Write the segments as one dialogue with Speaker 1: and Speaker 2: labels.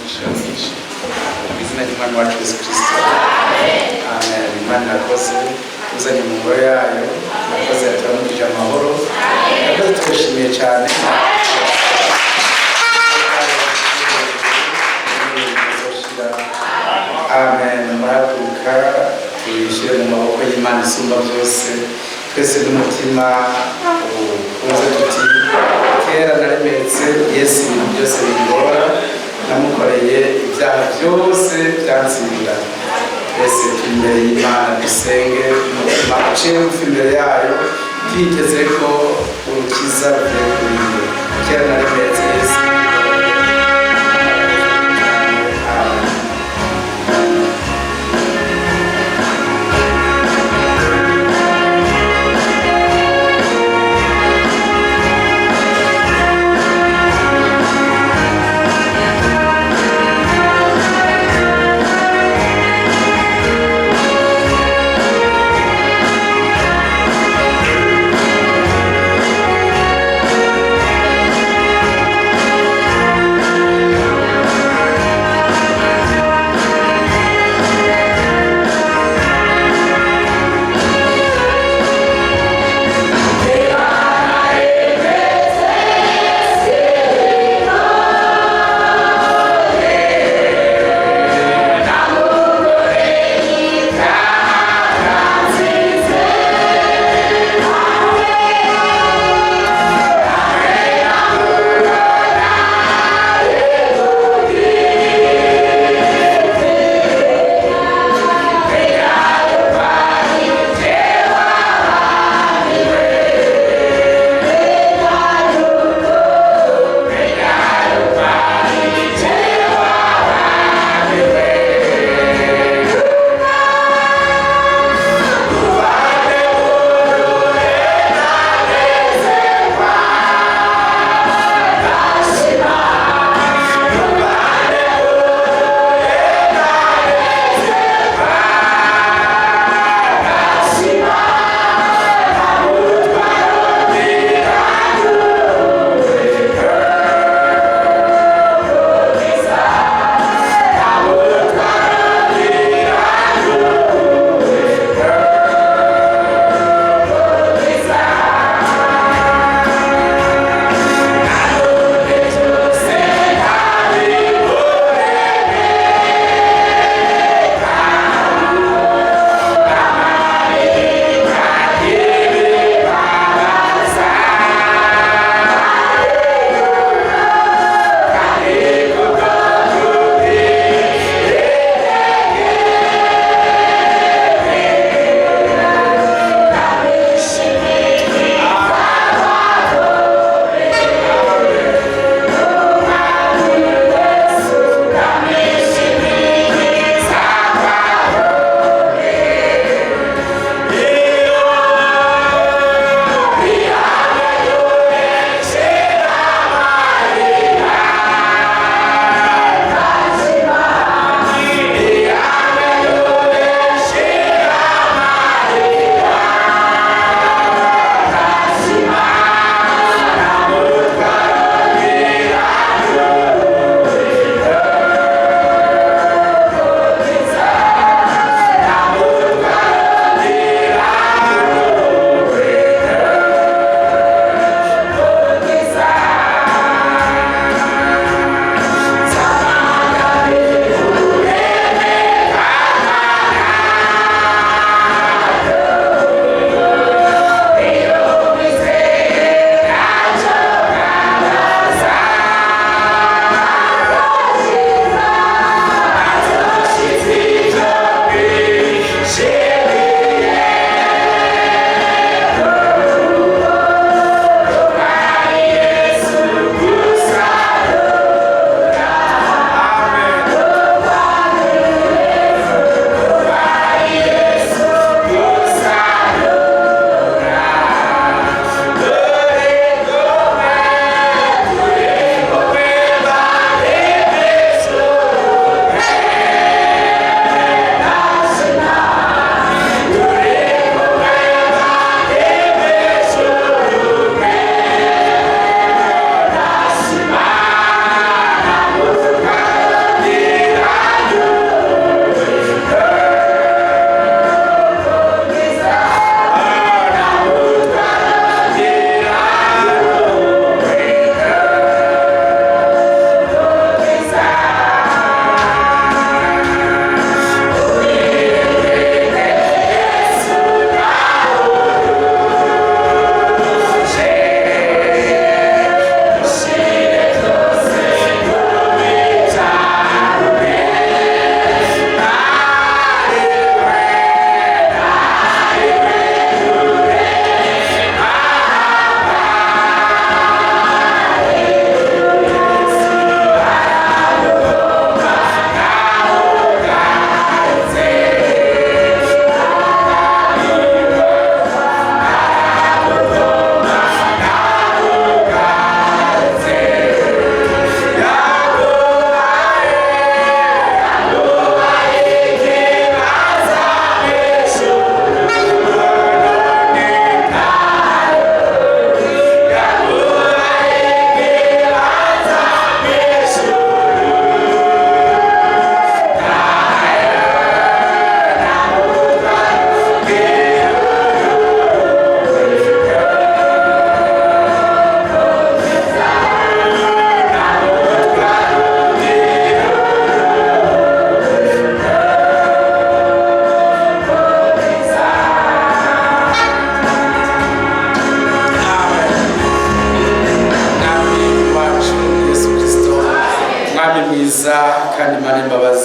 Speaker 1: umugisha mwinshi mu izina ry'Umwami wacu Yesu Kristo. Amen. Imana irakoze uzanye mu ngoro yayo, irakoze yaturamukije amahoro, irakoze turashimiye cyane. Amen. Murahaguruka tuyishyire mu maboko y'Imana isumba byose, twese n'umutima ukunze tuti kera naremetse Yesu ibintu byose bingora, namukoreye ibyaha byose byansinda. Twese turi imbere y'Imana dusenge umutima uciye bugufi imbere yayo, twiteze ko urukiza ruvuye kuri yo. Kera naremetse Yesu.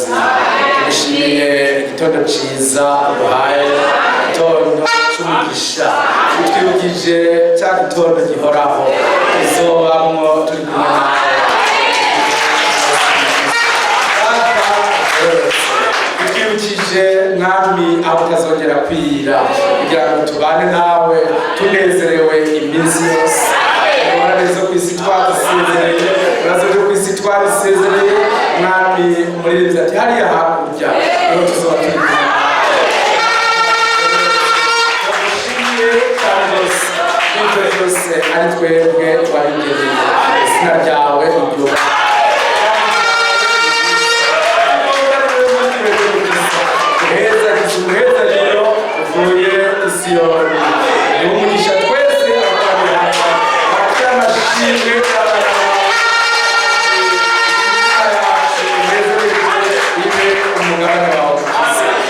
Speaker 1: imbabazi. Tugushimiye igitondo ciza uduhaye, igitondo c'umugisha utwibukije cya gitondo gihoraho tuzobamwo turi kumwe nawe. Utwibukije mwami aho utazongera kwira kugira ngo tubane nawe tunezerewe iminsi yose. Ingorane zo ku isi twazisezereye, ibibazo byo ku isi twabisezereye mwami. Umuririmbyi ati hariya hakurya niho tuzoba turi kumwe nawe. Tugushimiye cyane rwose n'ibyo byose ari twebwe twabigeneye. Izina ryawe uryubahwe. Umuheza rero uvuye Isiyoni, ni umugisha twese ababihaye bakira amashimwe umugabane wawe.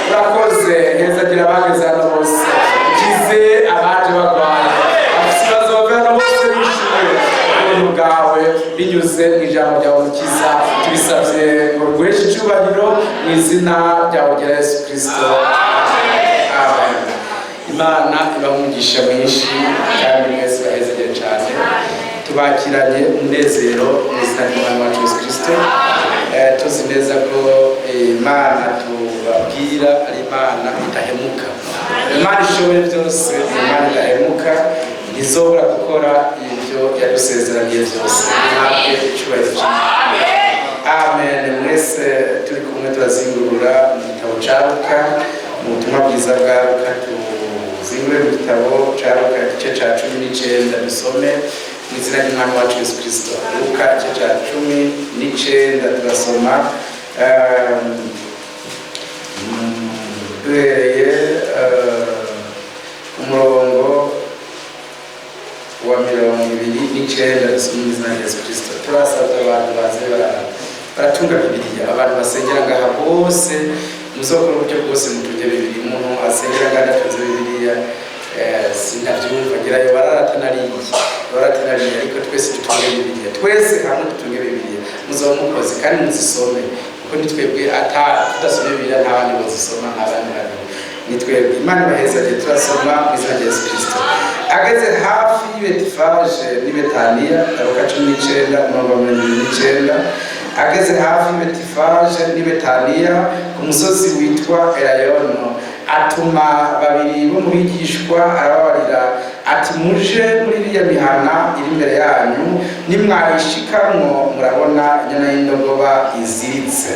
Speaker 1: Urakoze, hezagira abageze hano bose, ukize abaje barwaye, abafite ibibazo bava hano bose bishimiye ubuntu bwawe binyuze mu ijambo ryawe mukiza. Tubisabye ngo riguheshe icyubahiro mu izina ryawe rya Yesu Kristo. Amen. Imana ibaha umugisha mwinshi kandi mwese bahezegere cyane. Tubakiranye umunezero mu izina ry'Umwami wacu Yesu Kristo. Tuzi neza ko Imana tubabwira ari Imana idahemuka. Imana ishoboye byose, Imana idahemuka, ntizobora gukora ibyo yadusezeraniye byose. Ntabwo icyubahiro cyane. Amen. Mwese turi kumwe turazingurura mu gitabo cya Luka, mu butumwa bwiza bwa Luka. Tuzingure mu gitabo cya Luka igice cya 19 dusome mu izina ry'Umwami wacu Yesu Kristo. Luka igice cya 19 turasoma duhereye umurongo wa 29 dusoma mu izina rya Yesu Kristo. Turasabye abantu baze baratunga Bibiliya, abantu basengera ngaha bose muzokora uburyo bwose mutunge Bibiliya. Umuntu asengera ngaha adatunze Bibiliya sinabyumva, ngerayo baratanariye, ariko twese dutunge Bibiliya, twese hamwe dutunge Bibiliya. Muzaba mukoze kandi muzisome, kuko nitwebwe tudasoma Bibiliya nta bandi bazisoma, nta bandi bari nitwebwe. Imana ibahezagire. Turasoma mu izina rya Yesu Kristo. Ageze hafi y'Betifage n'i Betaniya, Luka 19:29. Ageze hafi y'Betifage n'i Betaniya ku musozi witwa Elayono, atuma babiri bo mu bigishwa arababarira ati muje muri iriya mihana iri imbere yanyu, nimwayishikamwo murabona inyana y'indogoba iziritse,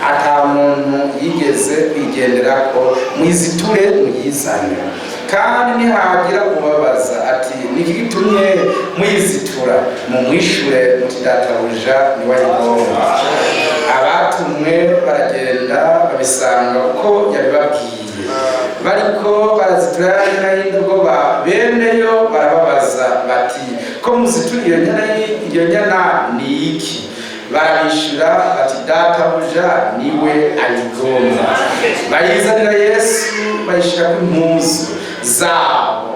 Speaker 1: ata muntu yigeze kwigenderako, muyiziture muyizane. Kandi nihagira kubabaza ati niki gitumye muyizitura, mumwishure muti databuja niwe ayigomba. Abatumwe baragenda babisanga uko yabibabwiye, bariko barazitura inyana y'indogoba, beneyo barababaza bati ko muzituriye iyo nyana ni iki? Barabishura bati databuja niwe ayigomba. Bayizanira Yesu, bayishira ku impuzu zabo,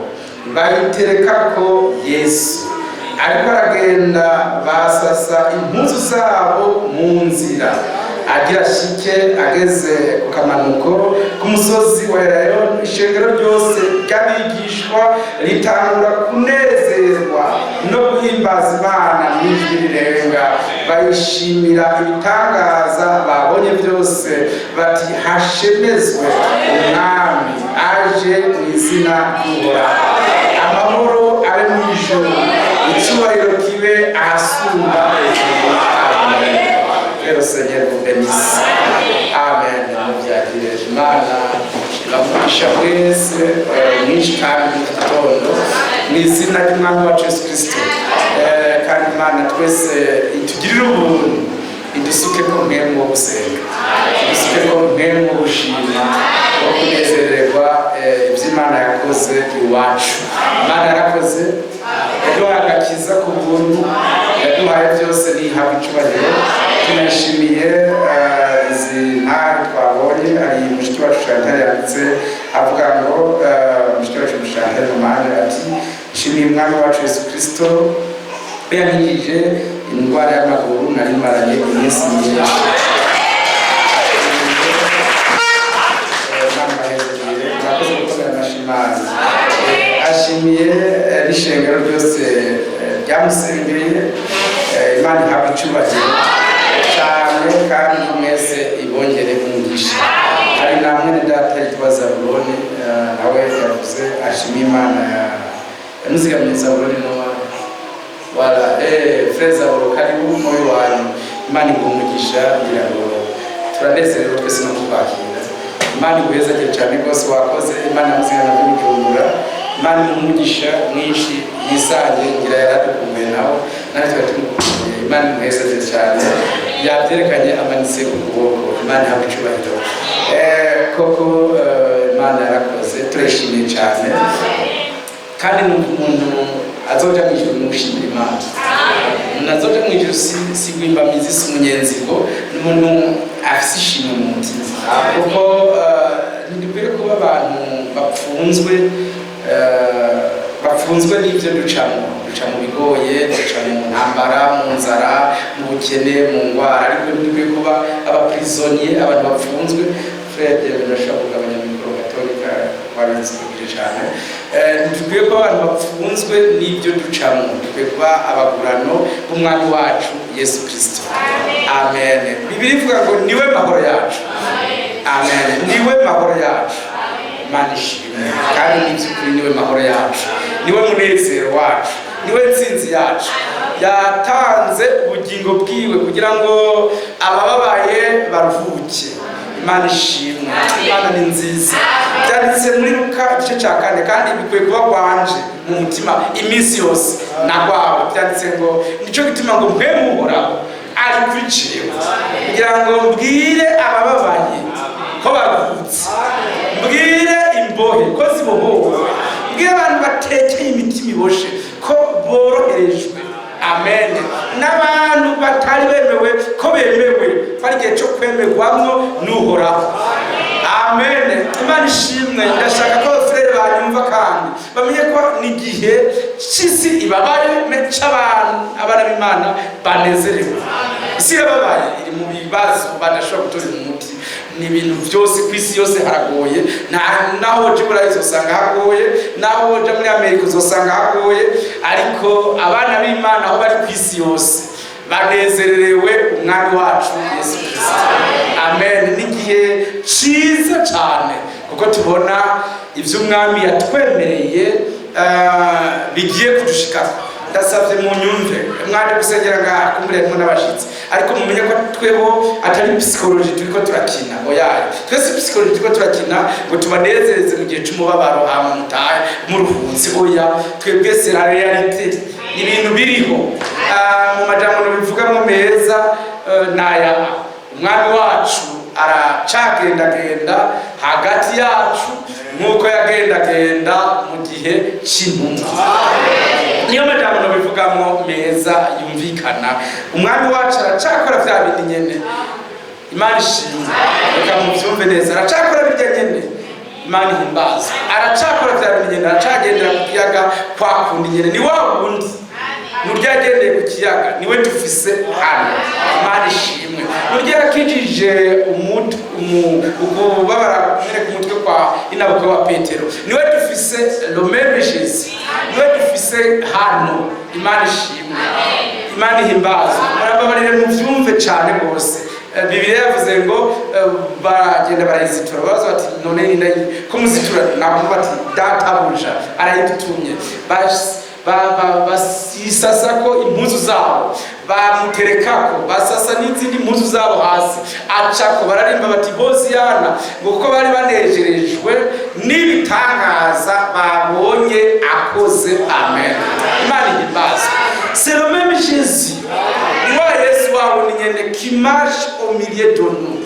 Speaker 1: bayiterekako Yesu. Ariko aragenda basasa impuzu zabo mu nzira. Agira shike ageze ku kamanuko ku musozi wa Elayono, ishengero ryose ry'abigishwa ritangura kunezerwa no guhimbaza Imana n'ijwi rirenga, bayishimira ibitangaza babonye byose, bati hashemezwe umwami aje mu izina ry'Uhoraho. Amahoro abe mu ijuru, icyubahiro kibe ahasumba hejuru. Amen. Seigneur vous bénisse. Amen. Mubyagire Imana ibamugisha mwese mwinshi kandi mu gitondo mu izina ry'Umwami wacu Yesu Kristo. Kandi Imana twese itugirire ubuntu, idusuke ko mwemu wo gusenga, idusuke ko mwemu wo gushima, wo kunezererwa iby'Imana yakoze iwacu. Imana yarakoze, yaduhaye agakiza ku buntu, yaduhaye byose ntihabwe icyubahiro. Tunashimiye izi ntara twabonye, hari mushiki wacu Chantal yanditse avuga ngo mushiki wacu Chantal Romane ati nshimiye Umwami wacu Yesu Kristo yankijije indwara y'amaguru nari maranye iminsi myinshi. turashimiye n'ishengero ryose ryamusengeye Imana ihabwa icyubahiro cyane kandi mwese ibongere umugisha. Hari namwe data yitwa Zabuloni nawe yavuze ashimiye Imana yamuzigamye Zabuloni no wala Frere Zabuloni karibu moyo wanyu. Imana igumugisha kugira ngo turanezerewe twese no kubakira. Imana igweza cyane rwose wakoze. Imana yamuzigamye n'ibijumura. Imana umugisha mwinshi yisange ngira yaradukumbuye nawe natwe tumukumbuye. Imana imuheza cyane yabyerekanye amanitse ukuboko. Imana ihabwa icyubahiro. Koko Imana yarakoze turashimiye cyane kandi n'umuntu azoja mu ijuru n'ushimira Imana. Nazoja mu ijuru si guimbamizi si umunyenzigo n'umuntu afise ishimwe mu mutima kuko ndibwire kuba abantu bapfunzwe n'ibyo duca mu bigoye, duca mu ntambara, mu nzara, mu bukene, mu ngwara, ariko ndibwire kuba abaprisonnier, abantu bapfunzwe. Frere ndashaka kugabanya mikoro gatolika warinzikire cyane. Ndibwire ko abantu bapfunzwe n'ibyo ducamo, ndibwire kuba abagurano b'umwami wacu Yesu Kristo. Amen. Bibiliya ivuga ngo niwe mahoro yacu. Amen. Niwe mahoro yacu. Imana ishimwe kandi n'iby'ukuri niwe mahoro yacu, niwe munezero wacu, niwe nsinzi yacu. Yatanze ubugingo bwiwe kugira ngo abababaye baruhuke. Imana ishimwe. Imana ni nziza. Byanditse muri Luka igice cya 4 kandi bikwiye kuba kwanje mu mutima iminsi yose nagwawe. Byanditse ngo nicyo gituma ngo mwe muhoraho ari kwiciwe kugira ngo mbwire abababaye ko baruhutse, mbwire imbohe ko zibohowe, mbwire abantu batekeye imitima iboshe ko boroherejwe. Amen. N'abantu batari bemewe ko bemewe bari gihe cyo kwemerwamwo n'uhoraho. Amen. Imana ishimwe. Ndashaka ko Frere banyumva kandi bamenye ko n'igihe cy'isi ibabaye meca abana b'Imana banezerewe. Isi yababaye iri mu bibazo badashobora gutora umuti. Ni ibintu byose ku isi yose haragoye. Naho jibura izosanga hagoye, naho hoja muri Amerika uzosanga hagoye, ariko abana b'Imana aho bari ku isi yose banezererewe umwami wacu Yesu Kristo. Amen. N'igihe cyiza cyane kuko tubona ibyo umwami yatwemereye bigiye kudushikako. Ndasabye mu nyumve mwaje gusengera ngaha kumuremwe n'abashitsi, ariko mumenye ko twebo atari psychology turiko turakina. Oya, twese psychology turiko turakina ngo tubanezereze mu gihe cy'umubabaro hama mutaye muruhutse. Oya, twebwe c'est la réalité, ibintu biriho. Mu majambo bivugamo meza naya umwami wacu aracagendagenda hagati yacu nk'uko yagendagenda mu gihe cy'intumwa. Niyo majambo bivugamo meza yumvikana. Umwami wacu aracakora vya bindi nyene. Imana ishimwe. Reka muvyumve neza. Aracakora birya nyene. Imana ihimbaza. Aracakora vya bindi nyene. Aracagendera ku kiyaga kwa kundi nyene. Ni wa wundi nuryagendeye ku kiyaga niwe dufise hano. Imana ishimwe. Nuryakijije ukubabara kumere ku mutwe kwa inabuka wa Petero niwe dufise Rome Jésus, niwe dufise hano. Imana ishimwe. Imana ihimbaza. Murababarire muvyumve cyane rwose. Bibiliya yavuze ngo bagenda barayizitura babaza bati none ni ko muzitura nakumva ati databuja arayidutumye. Basisasa ko impuzu zabo bamuterekako, basasa n'izindi impuzu zabo hasi, acako bararimba bati Hoziyana, ngo kuko bari banejerejwe n'ibitangaza babonye akoze. Amen. Imana ihimbaza. C'est le même Jésus. Niwa Yesu wawe ni nyene qui marche au milieu de nous.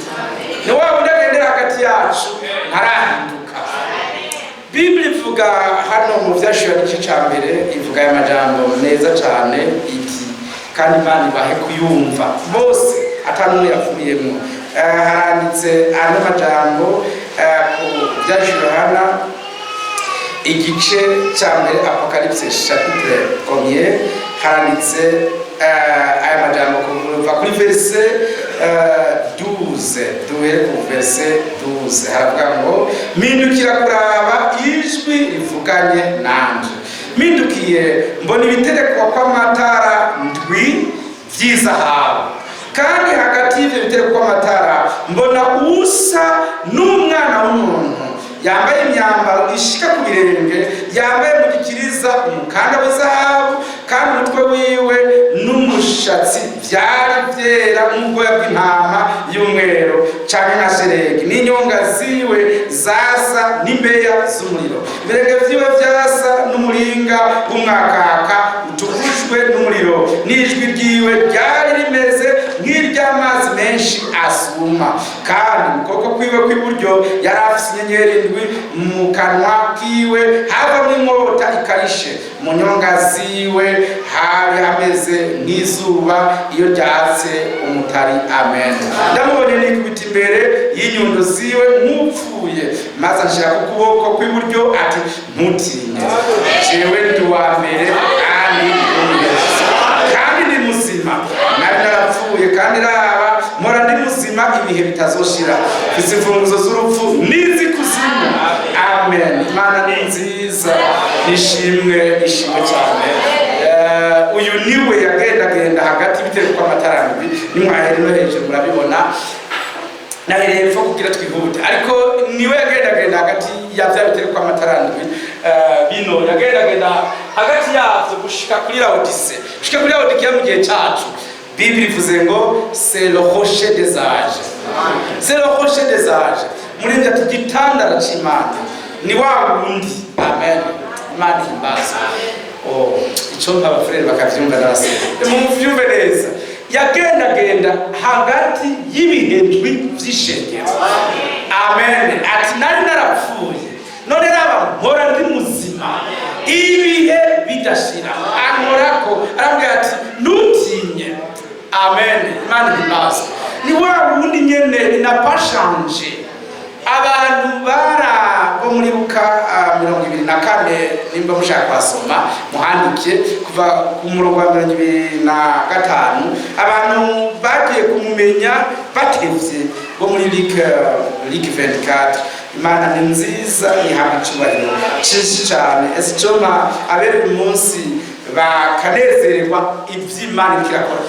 Speaker 1: Niwa undagendera hagati yacu ntarahinduka. Bible ivuga hano mu vyashura n'igice ca mbere ivuga aya majambo neza cyane iti kandi Imana ibahe kuyumva bose atanumwe yavuyemo. Haranditse ano majambo ku vyashura hana igice ca mbere Apocalypse chapitre 1 haranditse aya majambo kuva kuri verse 12 duhere ku verse 12 haravuga ngo mpindukira kuraba ijwi rivuganye nanje mpindukiye mbona ibiterekwa kw'amatara ndwi vy'izahabu, kandi hagati y'ivyo biterekwa kw'amatara mbona usa n'umwana w'umuntu yambaye imyambaro ishika ku birenge, yambaye mu gikiriza umukanda w'izahabu, kandi umutwe wiwe n'umushatsi vyari vyera nk'ubwoya bw'intama y'umweru canke nka sheregi, n'inyonga ziwe zasa n'imbeya z'umuriro, ibirenge vyiwe vyasa n'umuringa w'umwakaka utukujwe n'umuriro, n'ijwi ryiwe ryari rimeze nk'iry'amazi menshi asuma, kandi mu kuboko kwiwe kw'iburyo yari afise inyenyeri indwi mu kanwa kiwe havamwo inkota ikarishe, mu nyonga ziwe hari hameze nk'izuba iyo ryatse umutari. Amen. Ndamubonye nikubita imbere y'inyundo ziwe nk'upfuye, maze anshira ku kuboko kw'iburyo ati ntutinye, jewe ndi uwa mbere kandi ndi muzima, nari narapfuye kandi raba mpora ndi muzima ibihe bitazoshira, mfise imfunguzo z'urupfu n'iz'ikuzimu. Amen. Imana ni nziza, ishimwe cyane. Uyu niwe yagendagenda hagati y'ibiterekwa kw'amatara ndwi, nimwahere no hejuru murabibona, nahereye epfo kugira twihute, ariko niwe yagendagenda hagati ya vya biterekwa kw'amatara ndwi, bino yagendagenda hagati yavyo gushika kuri Laodicea, gushika kuri Laodicea mu gihe cacu. Bible ivuze ngo c'est le rocher des âges, c'est le rocher des âges, murinzi ati gitandara c'Imana ni wa wundi. Amen. Imana ihimbaza. Ico mpaba Frere bakavyumva n'abase muvyumve neza, yagendagenda hagati y'ibihe ndwi vy'ishengero. Amen. Ati nari narapfuye, none raba mpora ndi muzima ibihe bidashira, ankorako arambwira ati ntutinye. Amen. Imana ihimbaza. Ni wa wundi nyene inapashanje. Abantu bo muri Luka 24 nimba mushaka kwasoma muhandike kuva ku murongo wa 25, abantu bagiye kumumenya batevye bo muri Luka 24. Imana ni nziza, ihabwa icyubahiro cyinshi cyane. Ese coma abere umunsi bakanezererwa ivy'Imana ikirakora,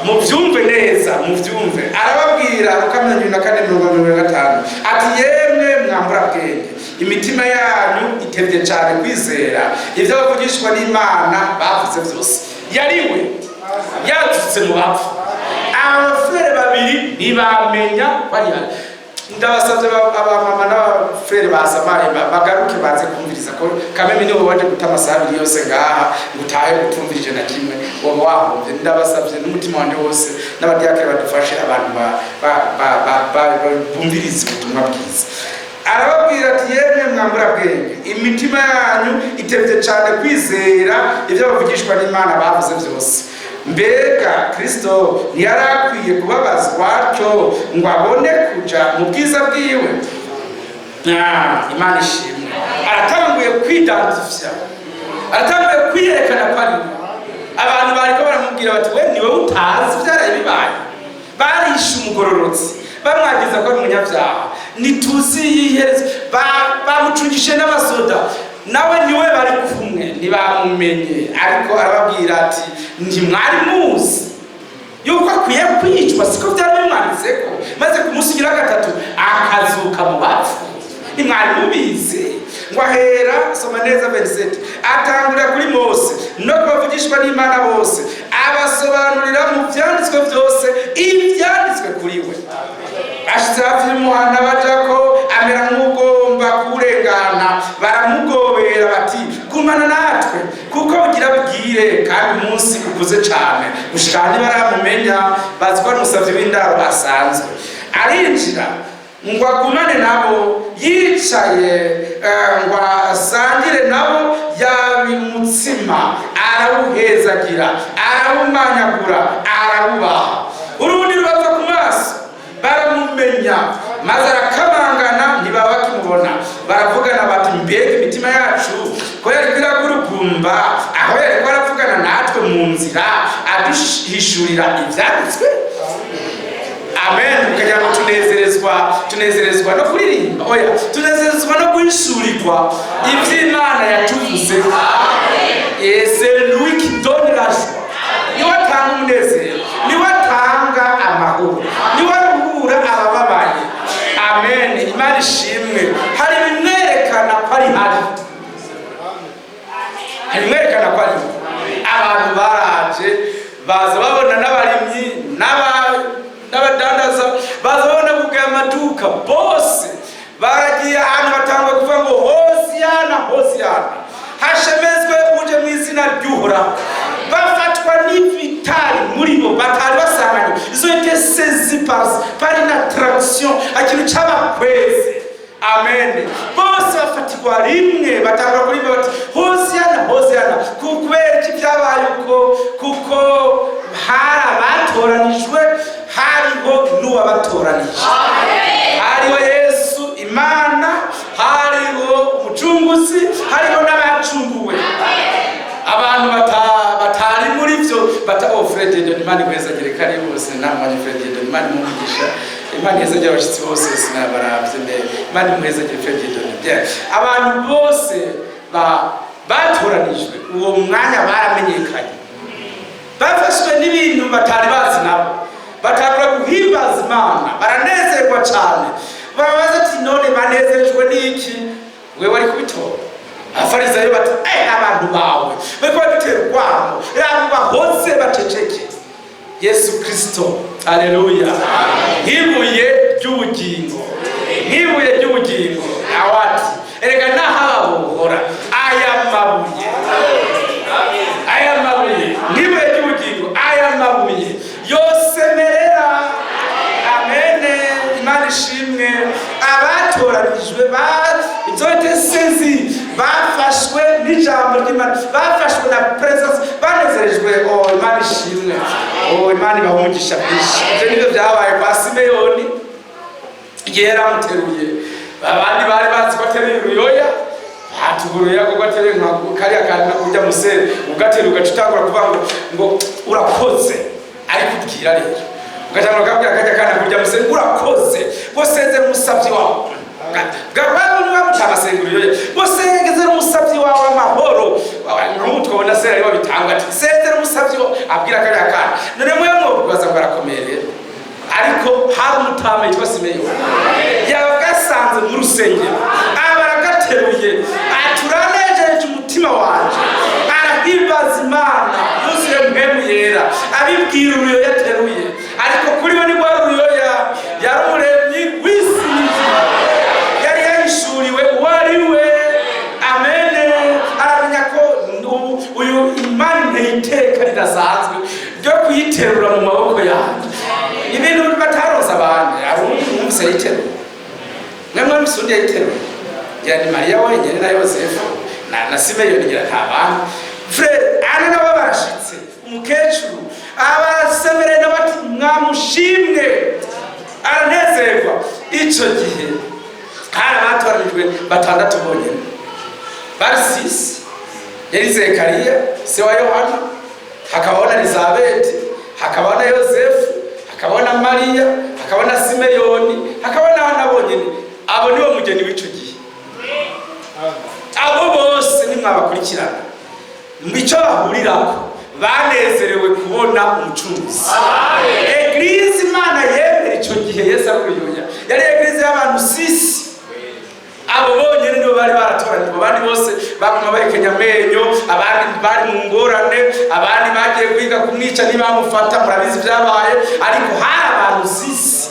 Speaker 1: muvyumve neza, muvyumve. Arababwira Luka 24:25 ati yemwe mwambura bwenge, imitima yanyu itevye cyane kwizera ivyo bavugishwa n'Imana bavuze vyose. Yariwe yatutse mu bapfu, abafere babiri ntibamenya bari hano. Ndabasabye abamama n'abafere basamaye bagaruke baze kumviriza ko kameme niho waje guta amasaha abiri yose ngaha gutahe gutumvirije na kimwe wowe wahomvye. Ndabasabye n'umutima wanje wose n'abadiakere badufashe abantu bumvirize ubutumwa bwiza. Arababwira ati yemwe mwambura bwenge, imitima yanyu itevye cyane kwizera ivyo bavugishwa n'Imana bavuze vyose. Mbega Kristo ntiyarakwiye kubabazwa atyo ngo abone kuja mu bwiza bwiwe? Imana ishimwe. Aratanguye kwidantifya, aratanguye kwiyerekana ko ari abantu bariko baramubwira bati we niwe utazi vyaraye bibaye, barishe umugororotsi bamwagiza ko ari umunyavyaha, nituzi yihereze, bamucungishe n'abasoda, nawe niwe bari kumwe ntibamumenye. Ariko arababwira ati ntimwari muzi yuko akwiye kwicwa, siko vyari bimwanditseko, maze ku munsi ugira gatatu akazuka mu bapfu? Ntimwari mubizi? Ngo ahera, soma neza 27, atangurira kuri Mose no kubavugishwa n'Imana bose, abasobanurira mu vyanditswe vyose ivyanditswe kuri we. Ashitse hafi y'umuhana bajako, amera nk'ugomba kurengana, baramugobera bati gumana natwe kuko bugira bwire kandi umunsi ukuze cane, gushika baramumenya bazi ko ari umusavyi w'indaro asanzwe. Arinjira ngo agumane nabo, yicaye ngo asangire nabo yabimutsima, arawuhezagira, arawumanyagura, arawubaha. Urundi rubava ku maso, baramumenya, maze arakamangana ntibaba bakimubona. Baravugana bati mbega imitima yacu ko yariko iragurugumba aho yariko aravugana natwe mu nzira aduhishurira ivyanditswe. Amen. Kugira ngo tunezerezwa tunezerezwa no kuririmba oya tunezerezwa no guhishurirwa ivy'Imana yatuvuze. C'est lui qui donne la joie. Niwe atanga umunezero, niwe atanga amahoro, niwe aruhura abababaye. Amen. Imana ishimwe. Hari bimwerekana ko ari hari mwerekana ko ari abantu baraje baza babona n'abarimyi n'abadandaza baza babona kugira amaduka bose baragiye ahantu batangwa kuvuga ngo hosiyana hosiyana hashemezwe uje mu izina ry'Uhoraho. Bafatwa n'ivitari muri bo batari basanganye. Ils ont été saisis par une attraction ikintu cy'abakwezi. Amen. Bose bafatirwa rimwe batangura kurimba bati hosiyana hosiyana kubera iki byabaye kuko hari abatoranijwe hariho n'uwabatoranije. Hariho Yesu Imana, hariho umucunguzi, hariho n'abacunguwe. Abantu batari muri byo Frere Imana kwezagire kari bose namanye Frere Imana mugisha Imana yezagire abashitsi bose sinabaravye mbere Imana mwezagire Frere. Abantu bose batoranijwe uwo mwanya baramenyekanye, bafashwe n'ibintu batari bazi nabo, batangura guhimbaza Imana, baranezerwa cyane. Babaza ati none banezerejwe n'iki? We wari kubitora. Abafarisayo bati abantu bawe beko batera urwamo rabo bahose baceceke. Yesu Kristo, haleluya, nkibuye ry'ubugingo, nkibuye ry'ubugingo awati erega nahabuhora aya mabuye nkibuye ry'ubugingo aya mabuye yosemerera. Amen. Imana ishimwe. Abatoranijwe inzote sezi bafashwe n'ijambo ry'Imana, bafashwe na presence, banezerejwe. Imana ishimwe. Imana ibahumugisha byinshi. Ibyo nibyo byabaye kwa Simeyoni igihe yaramuteruye. Abandi bari bazi ko ateruye uruyoya, batuguruye ko ateruye nka kariya kantu kujya musere ugateruye ugacutangura kuvuga ngo urakoze, ariko ubwira rero ugatangura kabwira kajya kana kujya musere urakoze gosezera umusabyi wawe gababo niba mutabasenguriye gosezera umusabyi wawe amahoro n'umutwabona se ariho bitanga ati sezera umusabyi abwira kariya kana none mwe baza barakomerera. Ariko hari umutama yitwa Simeyoni yagasanze mu rusengero abaragateruye aturanejeje umutima wanje arahimbaza Imana yuzuye mpemu yera abibwira uruyo yateruye. Ariko kuri we ni rwa ruyoya yari umuremyi w'isi yari yahishuriwe uwo ari we. Amen. Aramenya ko uyu Imana ntiyiteka ridasanzwe ryo kuyiterura mu maboko yanjye. Ibintu bataroza abantu arumvise yiterura namwe misundi yiterura yani Maria wenyine na Yosefu na Simeyoni ngira ntabana. Frere ana nabo barashitse umukecuru abasemere n'abati mwamushimwe aranezerwa. Ico gihe hari abatoranijwe batandatu bonyene bari 6. Yari Zekariya se wa Yohana, hakabona Elizabeth, hakabona Yosefu, hakabona Maria, hakabona Simeyoni, hakabona abana bonyene. Abo nibo mugeni w'ico gihe. Abo bose nimwabakurikirana mbico bahurirako banezerewe kubona umucunguzi. Eglise Imana yemera ico gihe Yesu akuyoya yari eglise y'abantu 6. Abo bonyene nibo bari baratoranijwe, abandi bose baguma barekenya amenyo, abandi bari mu ngorane, abandi bagiye kwiga kumwica nibamufata murabizi byabaye. Ariko hari abantu 6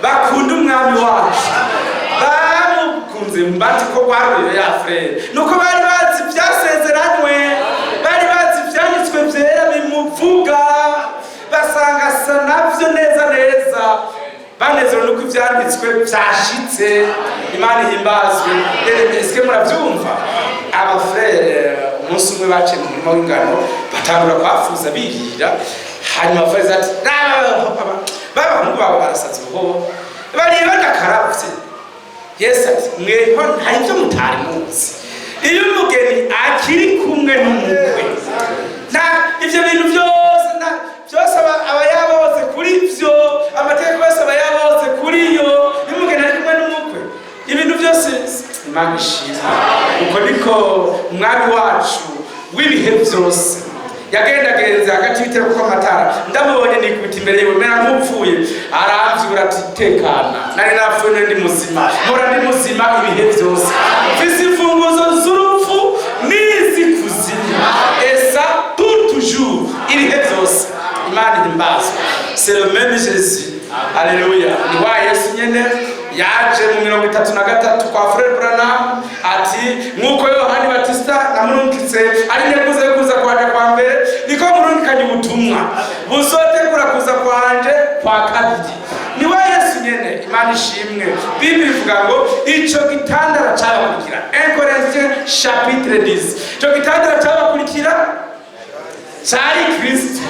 Speaker 1: bakunda umwami wacu, bamukunze mbati ko baruyo ya Frere nuko bari bazi byasezeranywe, bari bazi byanditswe byera bimuvuga, basanga sanavyo neza neza, banezerewe nuko ivyanditswe byashitse. Imana ihimbazwe. Eske muravyumva? Aba Frere umunsi umwe bace mu murima w'ingano batangura kwafuza birira, hanyuma Frere ati bahungu babo barasaza ubuhobo bari badakaravye. Yesu ati mweho nta ivyo mutari muzi, iyo umugeni akiri kumwe n'umukwe nta ivyo bintu byose aba yaboze kuri vyo, amategeko yose aba yaboze kuri yo. Umugeni Imana ishimwe. Uko niko umwami wacu w'ibihe byose yagendagenze hagati y'ibitereko kw'amatara. Ndamubonye nikubita imbere yiwe mera nk'upfuye, aramvyura ati tekana, nari napfuye ndi muzima, mpora ndi muzima ibihe byose, mfise imfunguzo z'urupfu n'iz'ikuzimu, esa pour toujours, ibihe byose. Imana ihimbazwe. C'est le même Jésus. Alléluia. Ni wa Yesu nyene yaje mu 33 kwa Frere ati nkuko Yohani Batista namurungitse ari nekuze kuza kwaje kwa mbere, niko murungikanye ubutumwa buzotegura kuza kwanje kwa kabiri. Ni wa Yesu nyene. Imana ishimwe. Biblia ivuga ngo ico gitandara cyabakurikira, 1 Corinthiens chapitre 10, ico gitandara cyabakurikira cyari Kristo.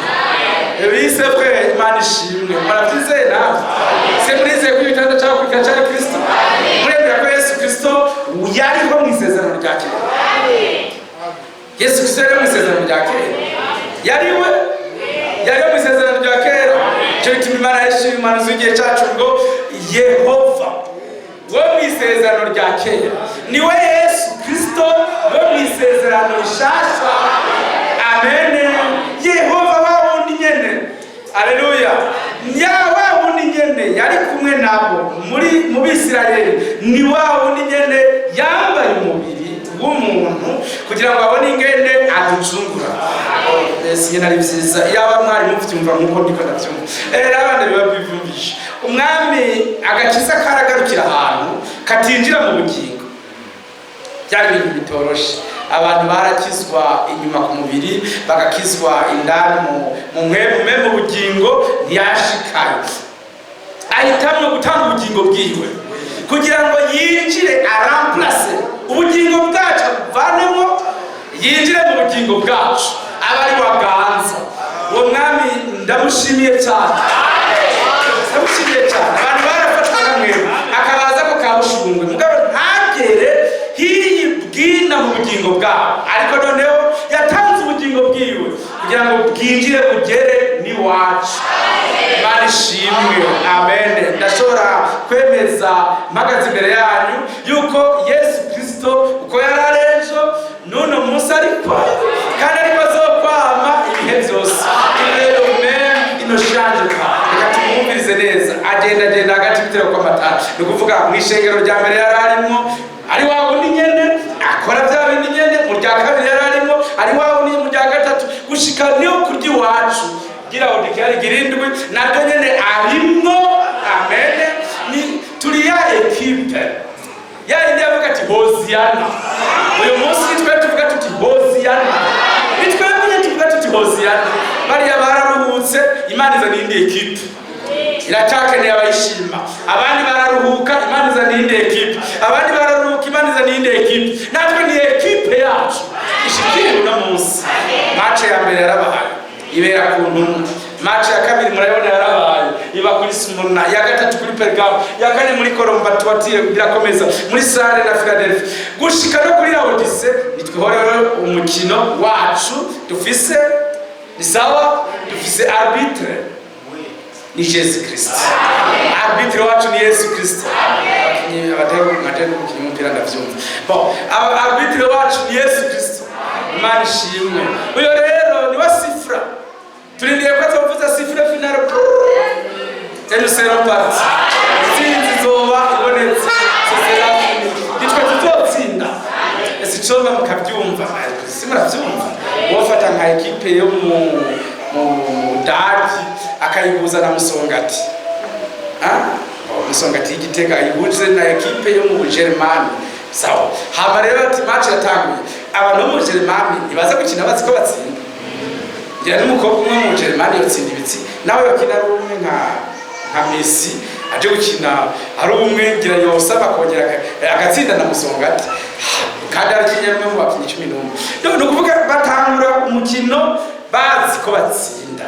Speaker 1: Ebise frere, Imana ishimwe. Murabyizeye nawe? Se murize ko ibitanda cyabakurikira cyari Kristo? Muremera ko Yesu Kristo yariho mu isezerano rya kera? Yesu Kristo yari mu isezerano rya kera? Yariho mu isezerano rya kera. Cyo bituma Imana yashimye Imana z'igihe cyacu ngo Yehova wo mu isezerano rya kera niwe Yesu Kristo wo mu isezerano rishasha. Amen. Yehova wa wundi nyene. Aleluya. Wa wundi nyene yari kumwe nabo mu Bisirayeli, ni wa wundi nyene yambaye umubiri w'umuntu kugira ngo abone ingene aducungura. Ese nari byiza yaba mwari muvyumva nkuko ndiko ndavyumva. Abandi bibabyumvisha. Umwami agakiza karagarukira ahantu katinjira mu bugingo. Byari ibintu bitoroshe. Abantu barakizwa inyuma ku mubiri, bagakizwa indani mu bugingo ntiyashikaye. Ahitamwe gutanga ubugingo bwiwe kugira ngo yinjire aramplace ubugingo bwacu, buvanemo yinjire mu bugingo bwacu, abari waganza. Uwo mwami ndamushimiye cyane. Ndamushimiye cyane. Abantu barafatwa namwe akabaza ko kabushungwe mugabo ntagere hiyibwina mu bugingo bwabo, ariko noneho yatanze ubugingo bwiwe kugira ngo bwinjire bugere n'iwacu. Imana ishimwe. Amen. Ndashobora kwemeza mpagaze imbere yanyu yuko Yesu Kristo uko yari arejo n'uno munsi ariko kandi ariko azokwama ibihe byose. Rero inoshanje ka reka tumwumvirize neza. Agenda hagati y'ibitereko kw'amatara, ni ukuvuga mu ishengero rya mbere yari arimo ari wa wundi nyene akora bya bindi nyene, mu rya kabiri yari arimo ari wa wundi, mu rya gatatu gushika niyo kurya iwacu gira odikari girindwi naryo nyene arimo. Amen. Ni turi ya equipe ya indi avuga ati Hosiana. Uyu munsi twe tuvuga tuti Hosiana, nitwe nyene tuvuga tuti Hosiana. Bari yabararuhutse, Imana izana indi equipe iracakeneye abayishima. Abandi bararuhuka, Imana izana indi equipe. Abandi bararuhuka, Imana izana indi equipe. Natwe ni equipe yacu ishikiriwe uno munsi. Match ya mbere yarabahaye ibera ku ntumwa, match ya kabiri murayibona yarabahaye iba kuri Smyrna, ya gatatu kuri Pergamo, ya kane muri Colomba tuwatire birakomeza muri Sare na Philadelphia gushika no kuri Laodicea. Nitwihorero umukino wacu dufise ni sawa, dufise arbitre ni Yesu Kristo. Arbitre wacu ni Yesu Kristo. Abatego kumupira ndavyumva. Bon, arbitre wacu ni Yesu Kristo. Imana ishimwe. Uyo rero ni wasifra. Tulindiye kwa tuvuza sifra final. Tenu sero parti. Sinzi zoba ibonetse. Sesera. Gitwe tutotsinda. Esichoma mukabyumva. Simuravyumva. Wofata nka equipe yo mu Dagi akayibuza na Musongati. Musongati Gitega ibuze na equipe yo mu Jerome. Sawa. Hama rero ati match yatanguye. Abantu mu Jerome nibaza gukina baziko batsinda. Ngira n'umukobwa umwe mu Jerome yotsinda ibitsi. Nawe yakina rumwe nka Messi aje gukina ari umwe ngira yosaba kongera agatsinda na Musongati. Kandi arikinyamwe mu bakinyi 11. No kuvuga batangura umukino bazi ko batsinda.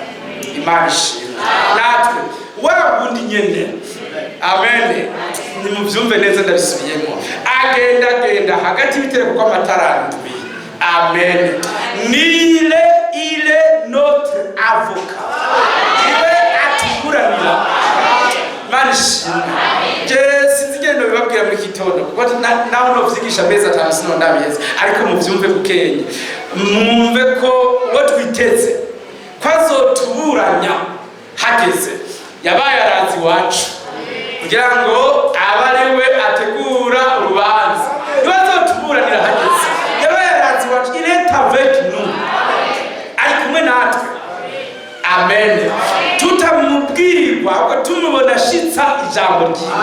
Speaker 1: Imana ishimwe. Natwe wabundi nyene. Amen. Ni muvyumve neza ndabisubiyemo. Agenda hagati y'ibitereko kw'amatara ndwi. Amen. Il est notre avocat. Iwe atukuranira. Imana ishimwe. Je sinzigenda bibabwira muri kitondo. naho novyigisha meza atanu sino ndabiyeze ariko muvyumve bukenge mwumve ko uwo twiteze kwazotuburanya hageze yabaye arazi iwacu kugira ngo abariwe ategura urubanza nibazotuburanira hageze yabaye arazi iwacu ireta avec nous ari kumwe natwe amen tutamubwirwa ahubwo tumubona ashitsa ijambo ryiwe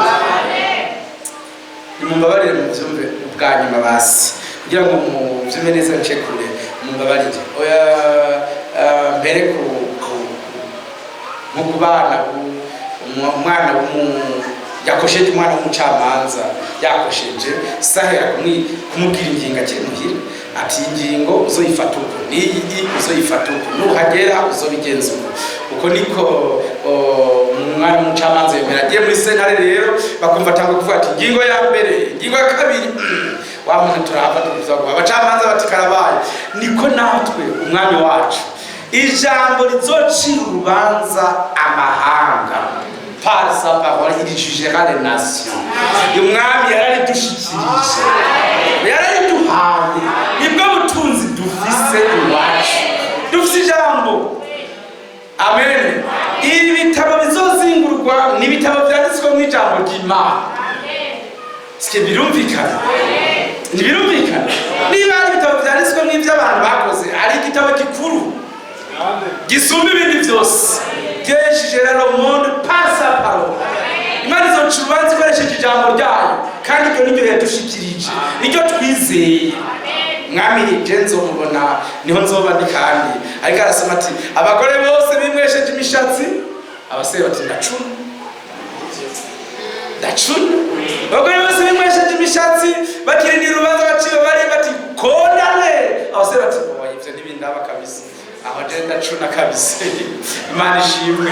Speaker 1: nimumbabarire muvyumve ubwa nyuma basi kugira ngo muvyume neza nce kure mumbabarire oya mbere nko kubana umwana yakosheje umwana w'umucamanza yakosheje sahera kumubwira ingingo akiri muhira ati ingingo uzoyifata uko niyi uzoyifata uko nuhagera uzobigenza uko niko umwana w'umucamanza yemera agiye muri sentare rero bakumva atanga kuvuga ati ingingo ya mbere ingingo ya kabiri wamuna turahava tukuzaguha abacamanza bati karabaye niko natwe umwami wacu ijambo rizocira urubanza amahanga par sa parole il jugera les nations umwami yararidushikirije yarariduhaye nibwo butunzi dufise iwacu dufise ijambo amen ibi bitabo bizozingurwa ni bitabo byanditswe mu ijambo ry'Imana sike birumvikana ntibirumvikana niba ari ibitabo byanditswe mu iby'abantu bakoze ari igitabo gikuru gisumba ibindi byose byeshije rero monde par sa parole Imana izocubanza ikoresheje ijambo ryayo kandi ibyo nibyo yadushikirije nicyo twizeye mwami jenzo mubona niho nzoba ndi kandi ariko arasoma ati abagore bose bimwesheje imishatsi abasore bati ndacuna abagore bose bimwesheje imishatsi bakirindira urubanza baciye bari bati kondane abasore bati ivyo ntibindaba kabisa aho jenda cuna kabisa Imana ishimwe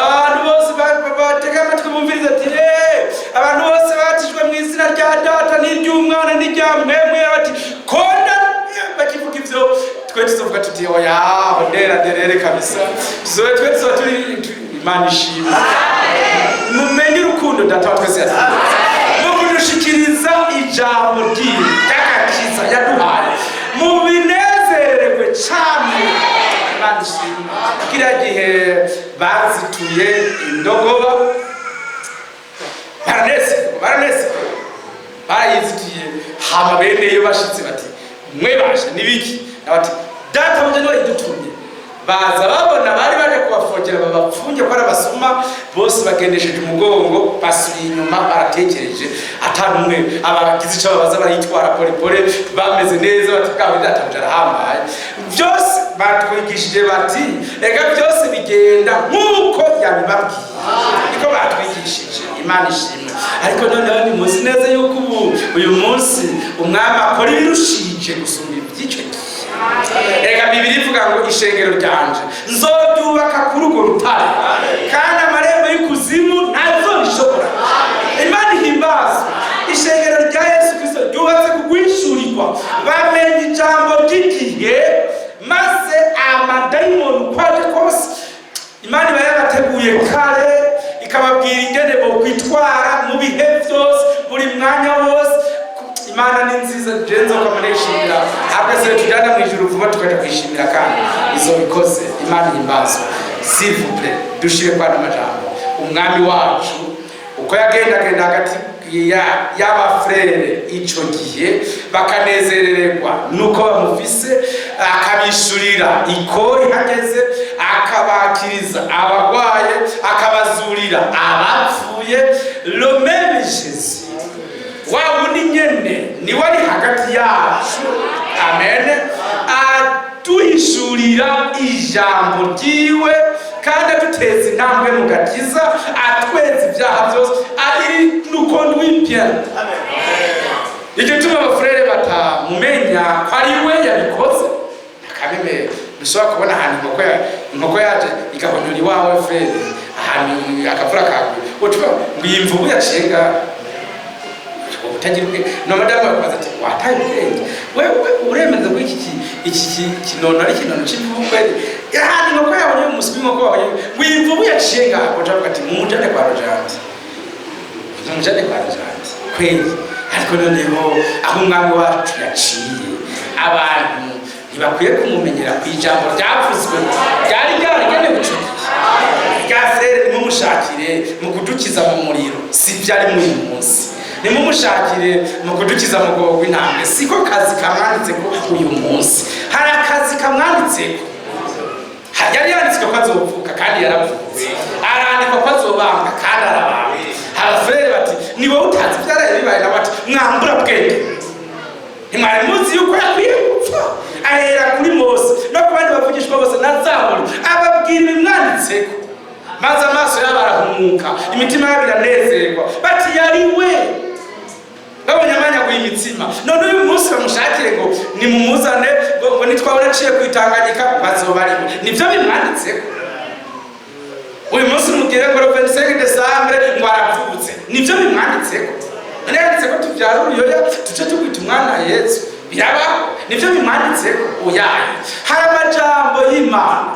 Speaker 1: abantu bose batega amatwi bumviriza ati abantu bose batijwe mu izina rya data n'iry'umwana n'iry'amwemwe bati konda bakivuga ivyo twe tuzovuga tuti oya ndera derere kabisa twe tuzoba turi Imana ishimwe mumenye urukundo data wa twese yatugeze no kudushikiriza ijambo ry'agakiza yaduhaye mubinezererwe cyane Imana ishimwe kira gihe bazituye indogoba baranese barayizitiye hama beneyo bashitse bati mwe basha nibiki bati data muje niwe idutumye baza babona bari baje kubafongera babapfunge ko arabasuma bose bagendesheje umugongo basubiye inyuma baratekereje atanumwe abagize icyo babaza barayitwara pole bameze neza bati kawe data muje arahambaye byose batwigishije bati ega byose bigenda nkuko yabibabwiye niko batwigishije Imana ishimwe ariko noneho ni muzi neza yuko uyu munsi umwami akora ibirushije gusumba iby'icyo gihe ega Bibiliya ivuga ngo ishengero ryanje nzoryubaka kuri urwo rutare kandi amarembo y'ikuzimu ntazorishobora Imana ihimbazwe ishengero rya Yesu Kristo ryubatse kugwishurirwa bamenye ijambo ry'igihe maze amadayimoni kwaje kose Imana iba yabateguye kare ikababwira ingene bo kwitwara mu bihe byose buri mwanya wose Imana ni nziza jenzo kamaneshimira akase tujana mu ijuru vuba tukajya kwishimira kandi izo bikoze Imana imbazwe s'il vous plaît dushire kwa namajambo umwami wacu uko yagenda hagati y'aba frere ico gihe bakanezererwa nuko bamufise akabishurira ikori hageze akabakiriza abagwaye akabazurira abapfuye le même Jésus wundi nyene ni wari hagati yacu amen atuhishurira ijambo ryiwe kandi aduteza intambwe mu gakiza atweza ibyaha byose ari n'ukondo w'ibya icyo tuma abafurere batamumenya ko ari we yabikoze akameme dushobora kubona ahantu inkoko yaje igahonyura iwawe frere ahantu akavura kagwe utuba ngo iyi mvubu yacenga utagira ubwenge no madamu akaza ati wataye ubwenge wewe uremeza ko iki kinono ari kinono cy'imvubu kweli yahandi inkoko yawe umuswi inkoko wawe w'imvubu yacenga ucavuga ati mumujane kwa Rojanti kweli ariko ariko noneho aho umwami wacu yaciye abantu ntibakwiye kumumenyera ku ijambo ryavuzwe ryari ryaragenewe icyo gihe rya Frere, nimumushakire mu kudukiza mu muriro, si byari muri uyu munsi. Nimumushakire mu kudukiza mu bwoko bw'intambwe, siko kazi kamwanditse ko uyu munsi. Hari akazi kamwanditse ko yari yanditswe ko azovuka kandi yaravutse, arandikwa ko azobanga kandi arabanga. Frere bati ni wowe utazi byaraye bibaye, na bati mwambura bwenge, ntimwari muzi yuko yakwiye gupfa. Ahera kuri Mose no ku bandi bavugishwa bose na Zaburi, ababwira ibimwanditseko, maze amaso yabo arahumuka, imitima yabo iranezerwa, bati yari we. Babonye amanyaguye imitsima, none uyu munsi bamushakire ngo nimumuzane, ngo nitwabona aciye kwitanganyika bazobarimo. Nibyo bimwanditseko. Uyu munsi mubwire ngo 25 Desambre ngo aravutse, nibyo bimwanditseko. Nanditse ko tubyara uruyoya tuce tukwita umwana Yesu, birabaho. Nibyo bimwanditseko. Oyaye, hari amajambo y'Imana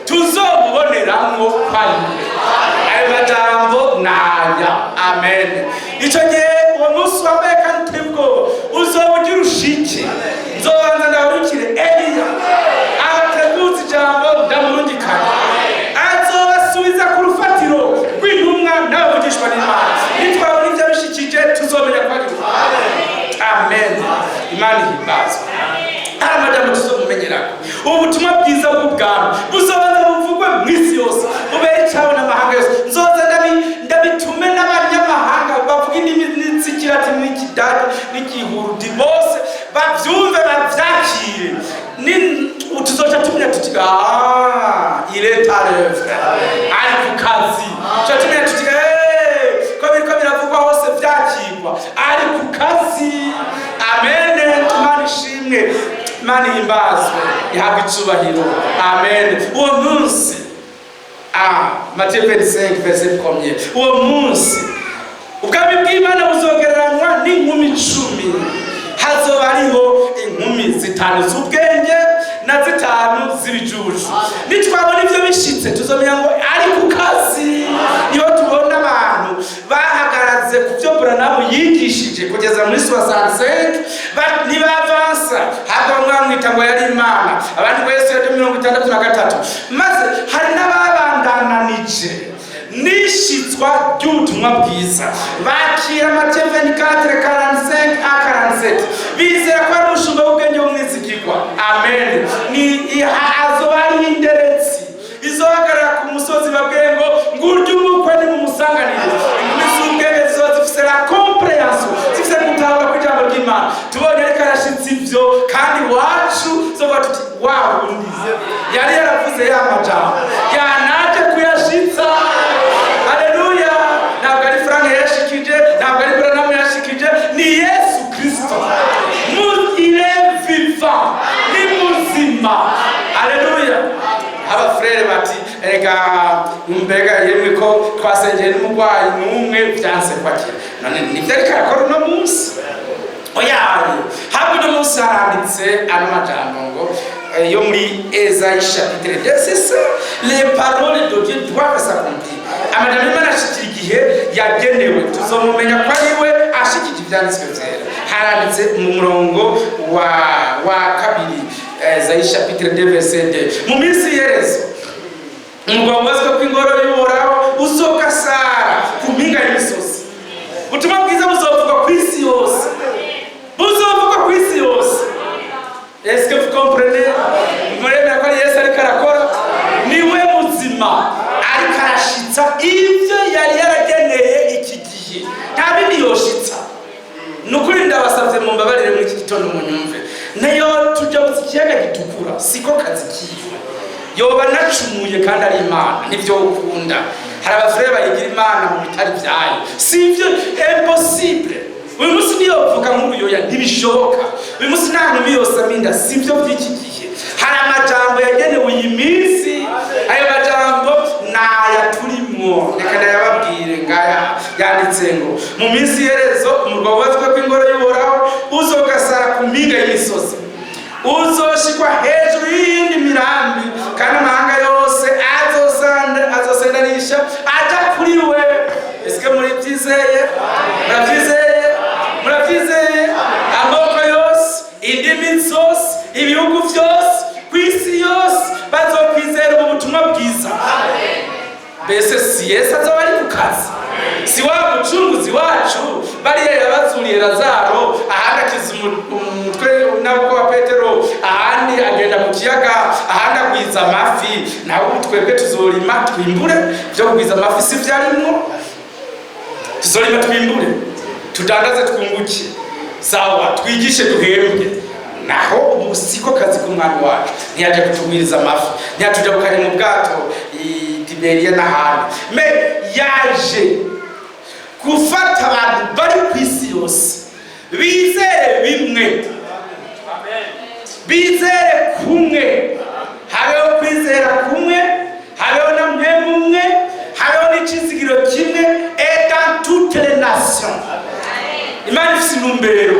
Speaker 1: tuzomuboneramwo kwari. Ayo majambo naya. Amen. Icyo gihe uwo munsi wambaye kandi tebwo uzobugira ushike, nzobanza ndahurukire Eliya abateguza ijambo ndamurungikana, azobasubiza ku rufatiro rw'intumwa n'abavugishwa n'Imana. Nitwabona ibyo bishikije tuzomenya ko ari Amen. Imana ihimbazwe. Hari amajambo tuzomumenyerako. Ubutumwa bwiza bw'ubwami buzobanza buvugwe mu isi yose, bubere cyawe n'amahanga yose. Nzoza ndabitume n'abanyamahanga bavuga indimi n'Ikilatini n'Ikidage n'Igihurudi, bose bavyumve bavyakire. Tuzoca tumenya tuti il est à l'œuvre, ari ku kazi. Tuzoca tumenya tuti ko biriko biravugwa hose vyakirwa, ari ku kazi. Amen. Imana ishimwe, Imana ihimbazwe, ihabwe icubahiro. Amen. Uwo munsi Matthieu 25 verset 1, uwo munsi ubwami bw'Imana buzogereranywa n'inkumi 10. Hazoba hariho inkumi 5 z'ubwenge na 5 z'ibijuju. Nitwabona ivyo bishitse tuzomenya ngo ari ku kazi. Niho tubona abantu bahagaraze ku byo Branamu yigishije kugeza muri 65, nibavansa haba mwamwita ngo yari Imana, abandi wese ya 63, maze hari n'ababandananije n'ishitswa ry'ubutumwa bwiza, bakira Matthieu 24:45-47, bizera ko ari umushumba w'ubwenge w'umwizigirwa. Amen. Ni azoba ari inderetsi izohagarara ku musozi babwiye ngo ngurya umukwe ni mumusanganire. Inkumi z'ubwenge zizoba zifise la comprehension, zifise gutahura kw'ijambo ry'Imana. Tubonye ariko arashitse ivyo kandi wacu zoba tuti wawundi yari yaravuze ya majambo yanaje kuyashitsa. Haleluya. Ntabwo ari Frank yashikije, ntabwo ari Branamu yashikije, ni Yesu Kristo. Il est vivant, ni muzima. Haleluya. Aba Frere bati ega mbega yemwe ko twasengeye n'umugwayi n'umwe byanse kwakira. None nibyo ariko arakora uno munsi. Oyaye, habwo uno munsi haranditse ano majambo ngo yo muri Esaïe chapitre 2, c'est ça. Les paroles de Dieu doivent s'accomplir. Amajambo y'Imana ashikira igihe yagenewe, tuzomumenya ko ari we ashikije ivyanditswe vyera. Haranditse mu murongo wa kabiri, Esaïe chapitre 2 verset 2. Mu minsi yerezo umugabazwa kw'ingoro y'Uhoraho uzokasara ku mpinga y'imisozi. Ubutumwa bwiza buzovuga ku isi yose, buzovuga ku isi yose. Est-ce que vous comprenez? Muremera ko Yesu ariko arakora, niwe muzima ariko arashitsa ivyo yari yarageneye iki gihe, nta bindi yoshitsa. Nukuri ndabasavye mu mbabarire muri iki gitondo munyumve, nayo tuja mu kiyaga gitukura siko kazi kiwe. Yoba nacumuye kandi ari Imana, nivyo ukunda. Hari abafrere bayigira Imana mu bitari vyayo, sivyo, impossible. Uyu munsi niyo uvuga nk'uruyoya ntibishoboka. Uyu munsi nta ntumbi yose aminda, sivyo by'iki gihe. Hari amajambo yagenewe iyi minsi, ayo majambo naya turimwo. Reka ndayababwire ngaya yanditse ngo mu minsi yerezo umurwa wubatswe kw'ingoro y'Uhoraho uzogasara ku mpinga y'imisozi, uzoshikwa hejuru y'iyindi mirambi, kandi amahanga yose azosendanisha aja kuri we. Eske muri byizeye? Murabyizeye? yazuye Lazaro, ahandi akiza umutwe nabwo wa Petero, ahandi agenda mu kiyaga, ahandi agwiza amafi. Nawe twebwe tuzorima twimbure byo kugwiza amafi si byarimwo, tuzorima twimbure tudandaze twunguke, sawa twigishe duhembwe. Naho umusiko kazi k'umwami wacu ntiyaje kutugwiriza amafi, ntiyatujya bukanye mu bwato Tiberiya n'ahandi, me yaje gufata abantu bari ku isi yose bizere bimwe, bizere kumwe, habeho kwizera kumwe, habeho na mpemu umwe, habeho n'icizigiro kimwe, et dans toutes les nations. Imana ifite intumbero,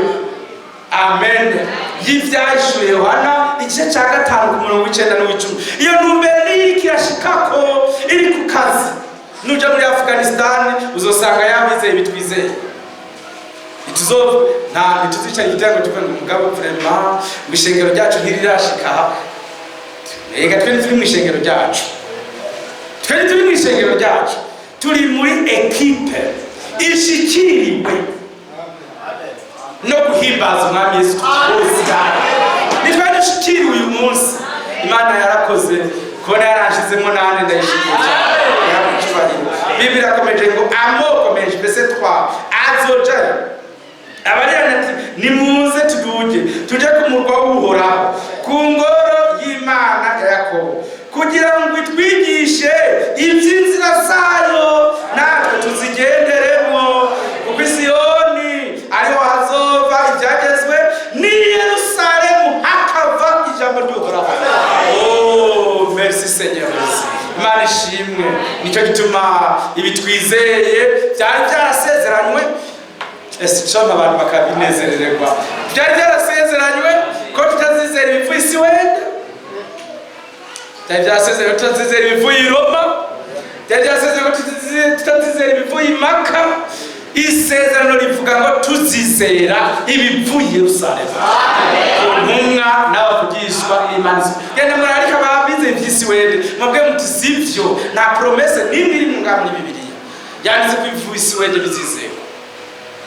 Speaker 1: amen, y'ivyahishuwe Yohana igice cya 5 ku murongo w'icenda n'uw'icumi. Iyo ntumbero niyo kirashikako iri ku kazi. Nuja muri Afghanistan uzosanga yabizeye bitwizeye. Ntituzicara igitego tuvuga ngo mugabo vraiment mwishengero ryacu ntirirashika. Ega twe turi mwishengero ryacu. Twe turi mwishengero ryacu. Turi muri equipe ishikiriwe no guhimbaza umwami Yesu Kristo. Nitwe dushikiriwe uyu munsi. Imana yarakoze kone yarashizemo nane ndayishikira. Biblia irakomeje ngo amoko menshi mbese azoja abariyana ati nimuze tuje ku murwa w'Uhoraho, ku ngoro y'Imana ya Yakobo, kugira ngo itwigishe iby'inzira zayo natwe tuzigenderemo. Kuko Siyoni ariho hazova ibyagezwe, ni Yerusalemu hakava ijambo ry'Uhoraho. Oh, merci Seigneur. Imana ishimwe. Nicyo gituma ibi twizeye byari byarasezeranywe, coma abantu bakabinezererwa. Byari byarasezeranywe ko tutazizera ibivuye isi wenda, byari byarasezeranywe ko tutazizera ibivuye i Roma, byari byarasezeranywe ko tutazizera ibivuye i Maka. Isezerano rivuga ngo tuzizera ibivuye i Yerusalemu. Ntumwa n'abavugishwa n'Imana. Genda murarika babize iby'isi wende, mwebwe muti sivyo, nta promesse n'imwe iri mu ngabo muri Bibiliya yanditse ko ibivuye isi wende bizizera.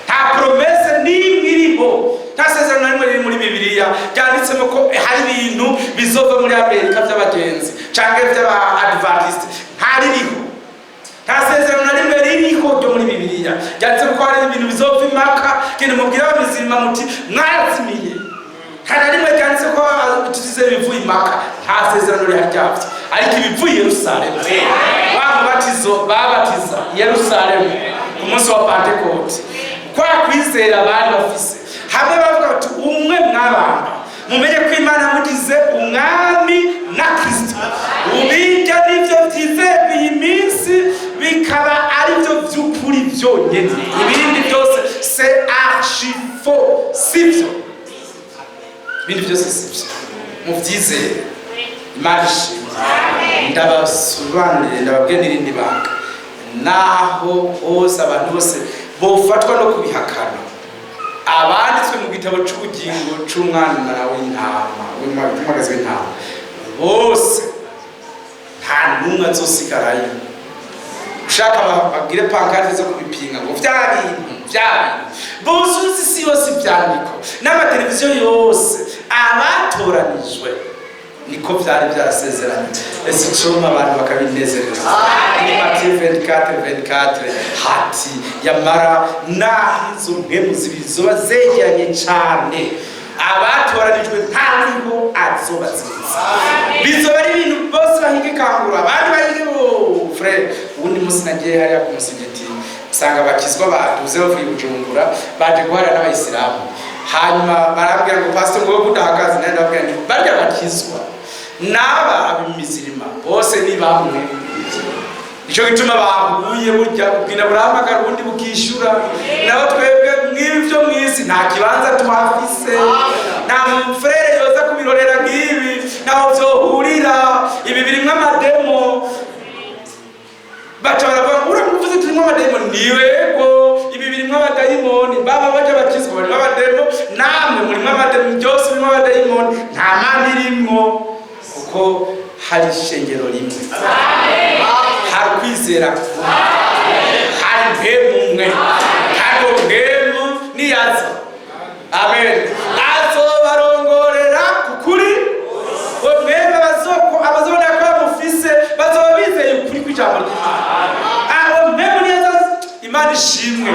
Speaker 1: Nta promesse n'imwe iriho, nta sezerano n'imwe riri muri Bibiliya yanditsemo ko hari ibintu bizova muri Amerika by'abagenzi canke by'aba-Adventiste. Ntaririho. Nta sezerano na rimwe ririho ryo muri Bibiliya yanditse ko hari ibintu bizova i Maka, kindi mubwira abamizima muti mwarazimiye. Kana rimwe yanditse ko tuzizera ibivuye i Maka, nta sezerano riharyavye, ariko ibivuye i Yerusalemu. Bamubatizo babatiza i Yerusalemu ku munsi wa Pentecote. Kwa kwizera bari bafise hamwe bavuga bati umwe mwabamba, mumenye ko Imana mugize umwami na Kristo. Ubijya n'ivyo vyizeye iyi minsi bikaba ari byo by'ukuri byonyene, ibindi byose c'est archi faux, sivyo. Ibindi byose sivyo, muvyizeye. Imana ishimwe. Ndabasobanurire, ndababwira n'irindi banga. Naho hose abantu bose bofatwa no kubihakana, abanditswe mu gitabo cy'ubugingo cy'umwana w'intama, w'umwagazi w'intama, bose nta n'umwe azosigarayo. Ushaka bagire pankarte zo kubipinga ngo vya bintu bose uzi isi yose ibyandiko n'amateleviziyo yose abatoranijwe niko byari byarasezeranye. Ese cuma abantu bakabinezereza. Ni Matthieu 24 hati yamara nahizo mpemu zibizoba zegeranye cyane, abatoranijwe nta niho azobaziza. Bizoba ari ibintu bose bahigikangura, abandi bahige Frere. Ubundi musi nagiye hariya ku musigiti usanga bakizwa baduze bavuye Bujumbura baje guhara n'abayisilamu, hanyuma barabwira ngo pastor ngo kudahagaze, nandi babwira ngo barya bakizwa naba abimizirima bose ni bamwe. Icyo gituma bahuye burya ubwina burahamagara ubundi bukishura. Nabo twebwe mw'ivyo mwisi nta kibanza tuhafise, nta Frere yoza kubirorera nk'ibi, naho vyohurira ibi birimwo amademo. Bacha baravuga uramuvuze turimo amademo, niwego ibi birimwo abadayimoni. Baba baje bakizwa bari abademo, namwe murimo amademo, byose birimo abadayimoni. Nta mani irimwo kuko hari ishengero rimwe, hari kwizera kumwe, hari mpemu umwe, kandi mpemu niyaza amen. Azobarongorera kukuri mwebwe abazobona ko mufise bazoba bizeye ukuri kw'ijambo ry'Imana. Abo mwebwe neza Imana ishimwe,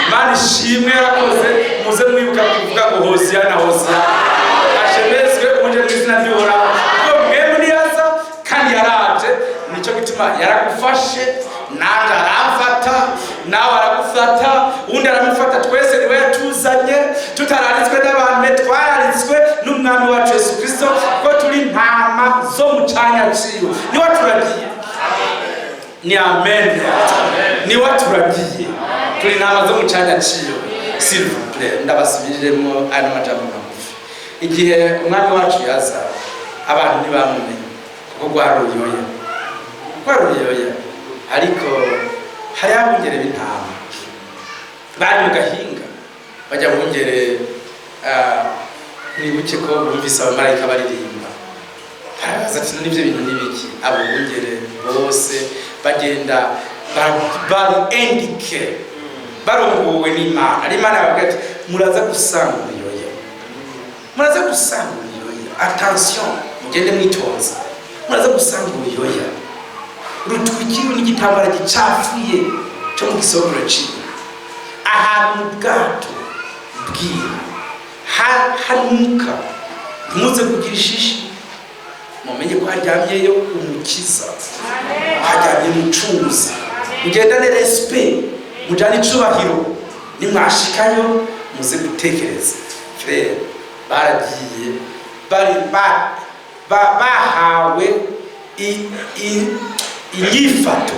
Speaker 1: Imana ishimwe yarakoze. Muze mwibuka kuvuga ngo Hosiyana Hosiyana ashemezwe uje mu izina ry'Uhoraho. Ko mwebwe neza kandi yaraje, nicyo gituma yaragufashe naje aramfata nawe aragufata undi aramufata, twese niwe yatuzanye tutararitswe n'abantu, twararitswe n'umwami wacu Yesu Kristo ko turi ntama zo mu canya ciwe. Niwe turagiye, ni amen, niwe turagiye, turi ntama zo mu canya ciwe. S'il vous plaît, ndabasubiriremo aya majambo magufi. Igihe umwami wacu yaza abantu ntibamumenye kuko rwaruyoya, ariko hari abungere b'intama bari mu gahinga bajya bungere. Nibuke ko bumvise abamarayika baririmba, barabaza ati n'ibyo bintu n'ibiki. Abo bungere bose bagenda bari indike barongowe n'Imana. Imana yababwira ati muraza gusanga uruyoya, muraza gusanga uruyoya, attention mugende mwitonze, muraza gusanga uruyoya rutwikiriwe n'igitambara gicafuye cyo mu gisogoro ciwe, ahantu mu bwato bwira hanuka. Muze kugira ishishi, mumenye ko haryamyeyo umukiza, haryamye umucunguzi. Mugendane respect, mujane icubahiro. Nimwashikayo muze gutekereza. Frere baragiye bahawe inyifato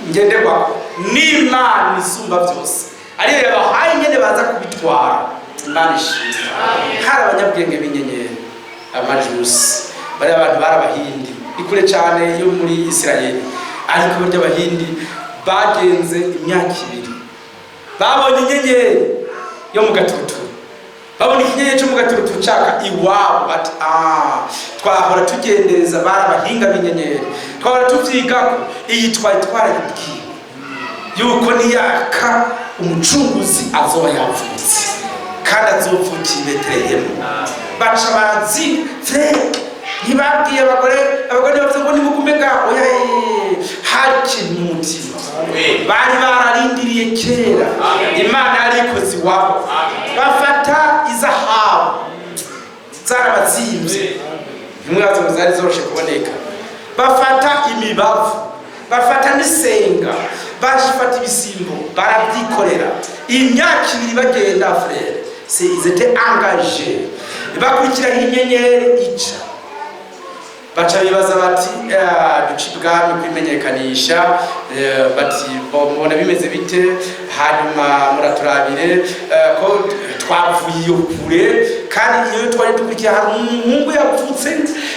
Speaker 1: ngenderwaho n'Imana isumba byose, ariyo yabahaye nyene baza kubitwara. Imana ishimwe. Hari abanyabwenge b'inyenyeri, amajusi, bari abantu barabahindi ikure cyane yo muri Isirayeli, ariko burya abahindi bagenze imyaka 2 babonye inyenyeri yo mu gatutu, babona ikinyenyeri cyo mu gatutu caka iwabo. Ati twahora tugendereza barabahinga b'inyenyeri, twahora tuvyigako iyi twarayibwiye yuko niyaka umucunguzi azoba yavutse kandi azopfukira i Betelehemu. Baca bazi Frere ntibabwiye abagore bavuze ngo nimugume ngaho. Hari ikintu mu mutima bari bararindiriye kera, Imana yarikoze iwabo. Bafata izahabu zarabazimvye, ntimwazo ngo zari zoroshe kuboneka. Bafata imibavu, bafata n'isenga, bashifata ibisimbo, barabyikorera. Imyaka 2 bagenda Frere, ils étaient engagés. Bakurikiraho inyenyeri ica, baca bibaza bati duci bwami kwimenyekanisha, bati mubona bimeze bite, hanyuma muraturabire ko twavuye iyo kure, kandi iyo twari dukurikiye hari umuhungu yavutse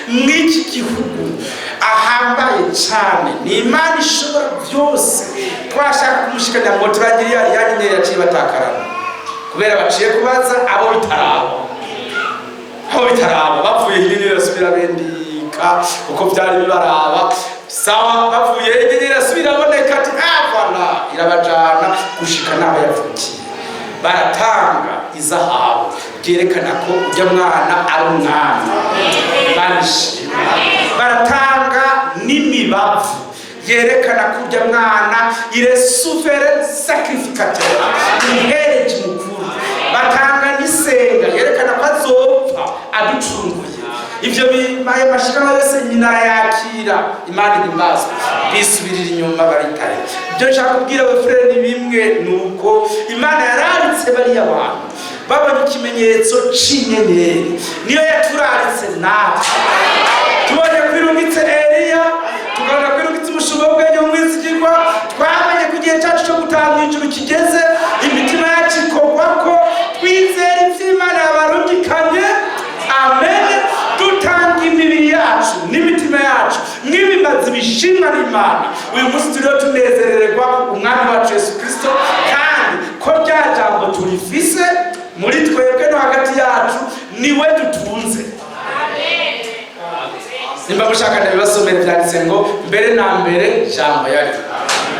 Speaker 1: mw'iki gihugu ahambaye cyane, ni Imana ishobora byose. Twashaka kumushikana ngo turagire ya nyenyeri yaciye batakarana, kubera baciye kubaza abo bitaraba bavuye inyenyeri asubira bendika uko byari bibaraba. Sawa, bavuye inyenyeri asubira boneka ati voilà, irabajana gushika naho yavukiye. Baratanga izahabu byerekana ko ujya mwana ari umwana. Baratanga n'imibavu yerekana ko ujya mwana ire souverain sacrificateur, umuhereje mukuru. Batanga n'isenga yerekana ko azopfa aducunguye. Ivyo bimaye mashikama yose nyina yakira. Imana imbazwe bisubirira inyuma baritare. Ibyo nshaka kubwira we Frere ni bimwe, nuko Imana yararitse bari abantu babonye ikimenyetso c'inyenyeri, niyo yaturaritse natwe. Tubonye kwirungitse Eliya, tukabona kwirungitse umushumba bwenge mu mwizigirwa, twamenye ku gihe cyacu cyo gutanga ijuru kigeze, imitima yacu ikogwako, twizera ivy'Imana yabarungikanye. Amen. Dutanga imibiri yacu n'imitima yacu n'ibimazi bishimwa n'Imana. Uyu munsi turiho tunezererwa umwami wacu Yesu Kristo, kandi ko bya jambo turifise muri twebwe no hagati yacu niwe dutunze. Nimba mushaka ndabibasomera byanditse ngo mbere na mbere jambo yari,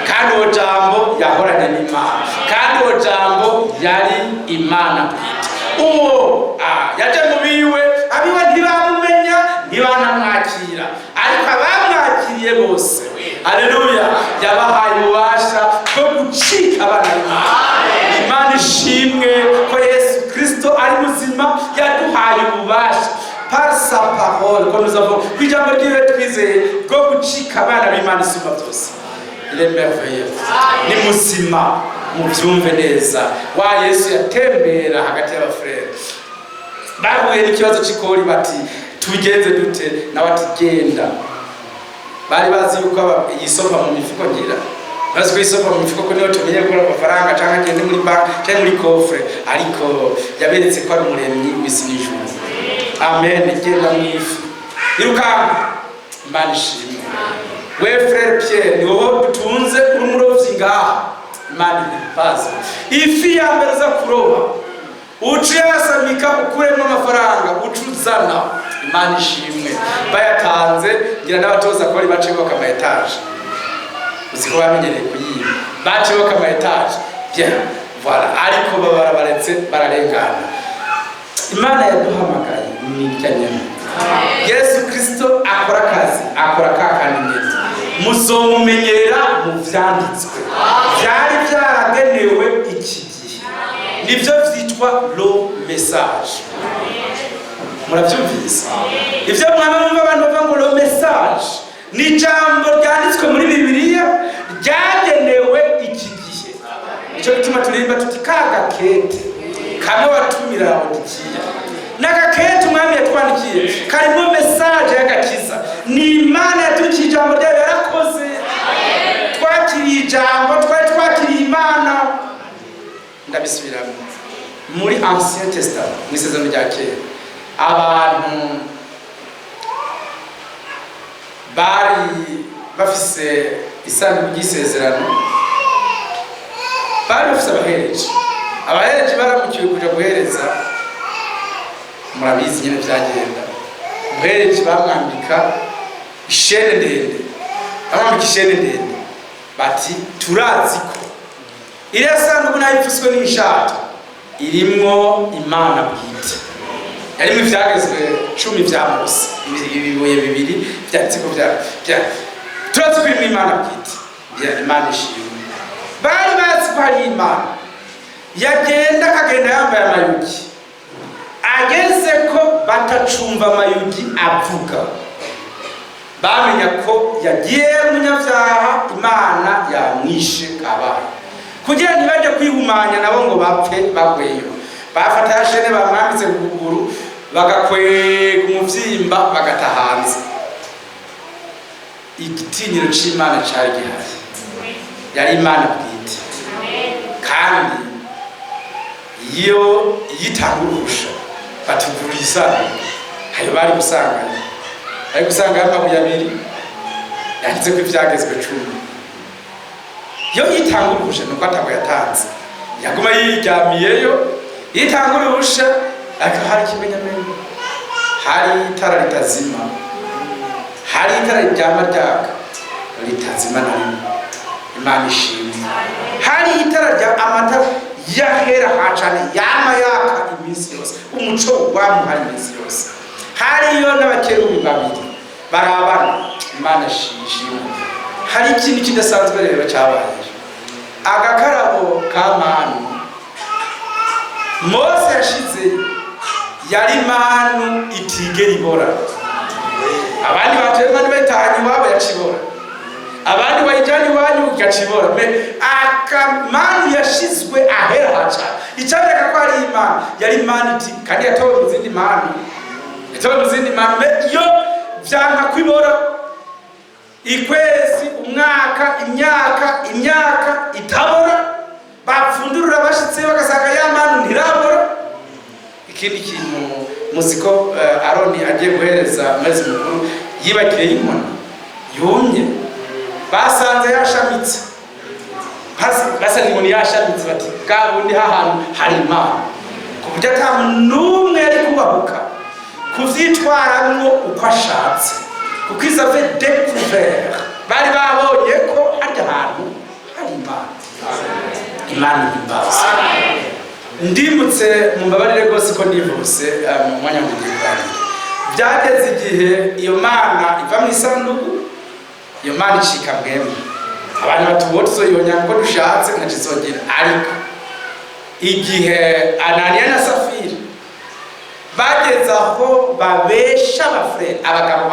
Speaker 1: kandi uwo jambo yahoranye n'Imana, kandi uwo jambo yari Imana bwite. Uwo yaje mu biwe, abiwe ntibamumenya ntibanamwakira, ariko abamwakiriye bose, haleluya, yabahaye ububasha bwo gucika abana b'Imana. Imana ishimwe ko Yesu Kristo ari muzima, yaduhaye ububasha par sa parole, comme nous avons kwijambo ryiwe twizeye bwo gucika abana b'Imana isumba byose. Il est merveilleux, ni muzima, mubyumve neza. Wa Yesu yatembera hagati y'abafrere, bahuye n'ikibazo cy'ikori, bati tubigenze dute, nawe ati genda. Bari bazi yuko yisopa mu mifuko ngira, bazi ko yisopa mu mifuko ko niyo tumenye gukora amafaranga cyangwa agende muri banki cyangwa muri kofre, ariko yaberetse ko ari umuremyi w'isi n'ijuru. Amen. Genda mu ifu irukanka. Imana ishimwe. We Frere Pierre, ni wowe dutunze umurovyi ngaha. Imana ibaze. Ifi ya mbere za kuroba, uciye yasamika ukuremo amafaranga, ucuzana. Imana ishimwe. Bayatanze ngira n'abatoza ko bari baciye kama etage. Uziko bamenyereye kuyiba. Baciye kama etage. Bien. Voilà. Ariko baretse bararengana. Imana yaduhamagaye n'ikanyama. Yesu Kristo akora akazi, akora kakandi neza. Muzomumenyera mu vyanditswe. Byari byaragenewe iki gihe. Nivyo vyitwa lo message. Muravyumvise? Ivyo mwamwe abantu bavuga ngo lo message ni jambo ryanditswe muri Bibiliya ryagenewe iki gihe. Ico bituma turimba tuti kagakete kamwe watumira Laodikiya. Nagakete umwami yatwandikiye karimo message y'agakiza. Ni Imana yaturikije ijambo ryayo yarakoze. Twakiriye ijambo, twakiriye Imana. Ndabisubiramo. Muri Ancien Testament, mu Isezerano rya kera, abantu bari bafise isanduku ry'isezerano, bari bafise abahereje. Abahereje baramukiwe kuja guhereza, murabizi nyene vyagenda. Umuhereje bamwambika ishene ndende, bamwambika ishene ndende, bati turazi ko iriya sanduku nayo ifiswe n'ishato irimwo Imana bwite. Yarimwo ivyagezwe 10 vya Mose, ibibuye bibiri vyanditseko vya turazi ko irimwo Imana bwite. Imana ishimwe. Bari bazi ko hari Imana. Yagenda akagenda yambaye amayugi, ageze ko batacumva amayugi avuga, bamenya ko yagiye umunyavyaha, Imana yamwishe kabaye. Kugira ntibaje kwihumanya nabo ngo bapfe bagweyo, bafata yashene bamwambitse ku kuguru, bagakwega umuvyimba, bagata hanze. Igitinyiro c'Imana cari gihari. Yari Imana bwite. Kandi iyo yitangurusha batuguriza, hayo bari gusanga amabuye abiri yanditse ko ivyagezwe 10. Yo yitangurusha nuko atako yatanze, yaguma yiryamiyeyo. Yitangurusha ariko hari kimenyamenyo, hari itara litazima, hari itara ryama ryaka litazima na rimwe. Imana ishimwe. Hari itara rya amatara yahera hacane yama yaka iminsi yose, umuco wamuhari iminsi yose. Hariyo n'abakerubi babiri barabana. Imana ishimwe. Hari ikintu kidasanzwe rero cyabaye. Agakarabo ka manu Mose yashize yari manu itigera ibora. Abandi batema n'ibetanye wabo yacibora, abandi bayijani wanyu gacibora. Akamanu yashizwe ahera haca, icandeka ko ari Imana. Yari Imana iti kandi yatowe mu zindi manu, yo vyanka kwibora. Ikwezi, umwaka, imyaka itabora, bapfundurura bashitse bagasanga ya manu ntirabora. Ikindi kintu muziko Aroni agiye guhereza amazi mukuru, yibagire inkona yumye, basanze yashamitse. Basa ni muni yashamitse, bati gabundi hahantu hari Imana, kuburyo ata numwe yari kubabuka kuvyitwaramwo uko ashatse, kuko ils avaient découvert, bari babonye ko hari ahantu hari Imana. Imana imbaza. ndimutse mu mbabarire rwose ko ndivuse mu mwanya w'igikwanira byageze igihe iyo mana iva mu isanduku iyo mana icika mwemwe abantu batubona tuzoyonya ko dushatse nacizogera ariko igihe Ananiya na Safira bageze aho babesha abafrere abagabo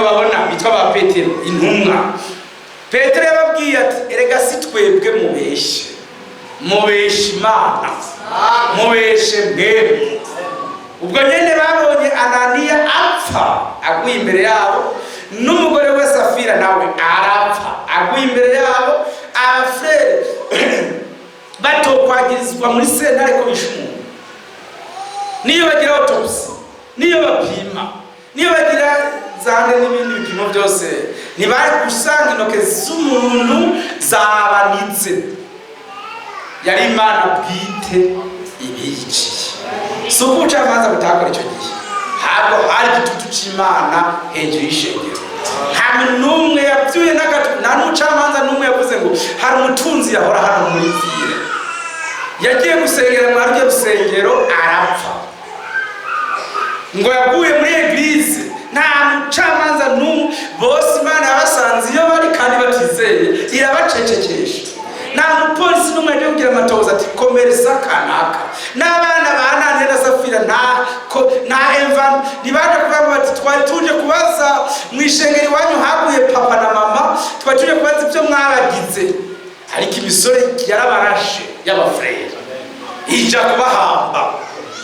Speaker 1: babona bitwa ba Petero intumwa. Petero yababwiye ati erega si twebwe mubeshe Imana mubeshe mwebwe. Ubwo nyene babonye Ananiya apfa aguye imbere yabo n'umugore we Safira nawe arapfa aguye imbere yabo. Abafrere batokwagirizwa muri sentare ko bishe umuntu, niyo bagira autopsy, niyo bapima, niyo bagira zande n'ibindi bipimo byose ntibari gusanga intoke z'umuntu zabanitse. Yari Imana bwite ibiyiciye. Si uko ubucamanza butakora icyo gihe, ntabwo hari igitutu cy'Imana hejuru y'ishengero. Nta muntu n'umwe yabyuye nta n'umucamanza n'umwe yavuze ngo hari umutunzi yahora hano muri Frere yagiye gusengera mu ryo rusengero arapfa, ngo yaguye muri Eglise. Nta mucamanza n'umwe, bose Imana yabasanze iyo bari kandi batizeye irabacecekesha. Nta mupolisi n'umwe yagiye kugira amatohoza ati komeresa kanaka. N'abana ba Ananiya na Safira nta evan nibaje kuvuga bati twari tuje kubaza mu ishengero iwanyu haguye papa na mama, twari tuje kubaza ibyo mwabagize. Ariko imisore yarabarashe y'abafrere ija kubahamba.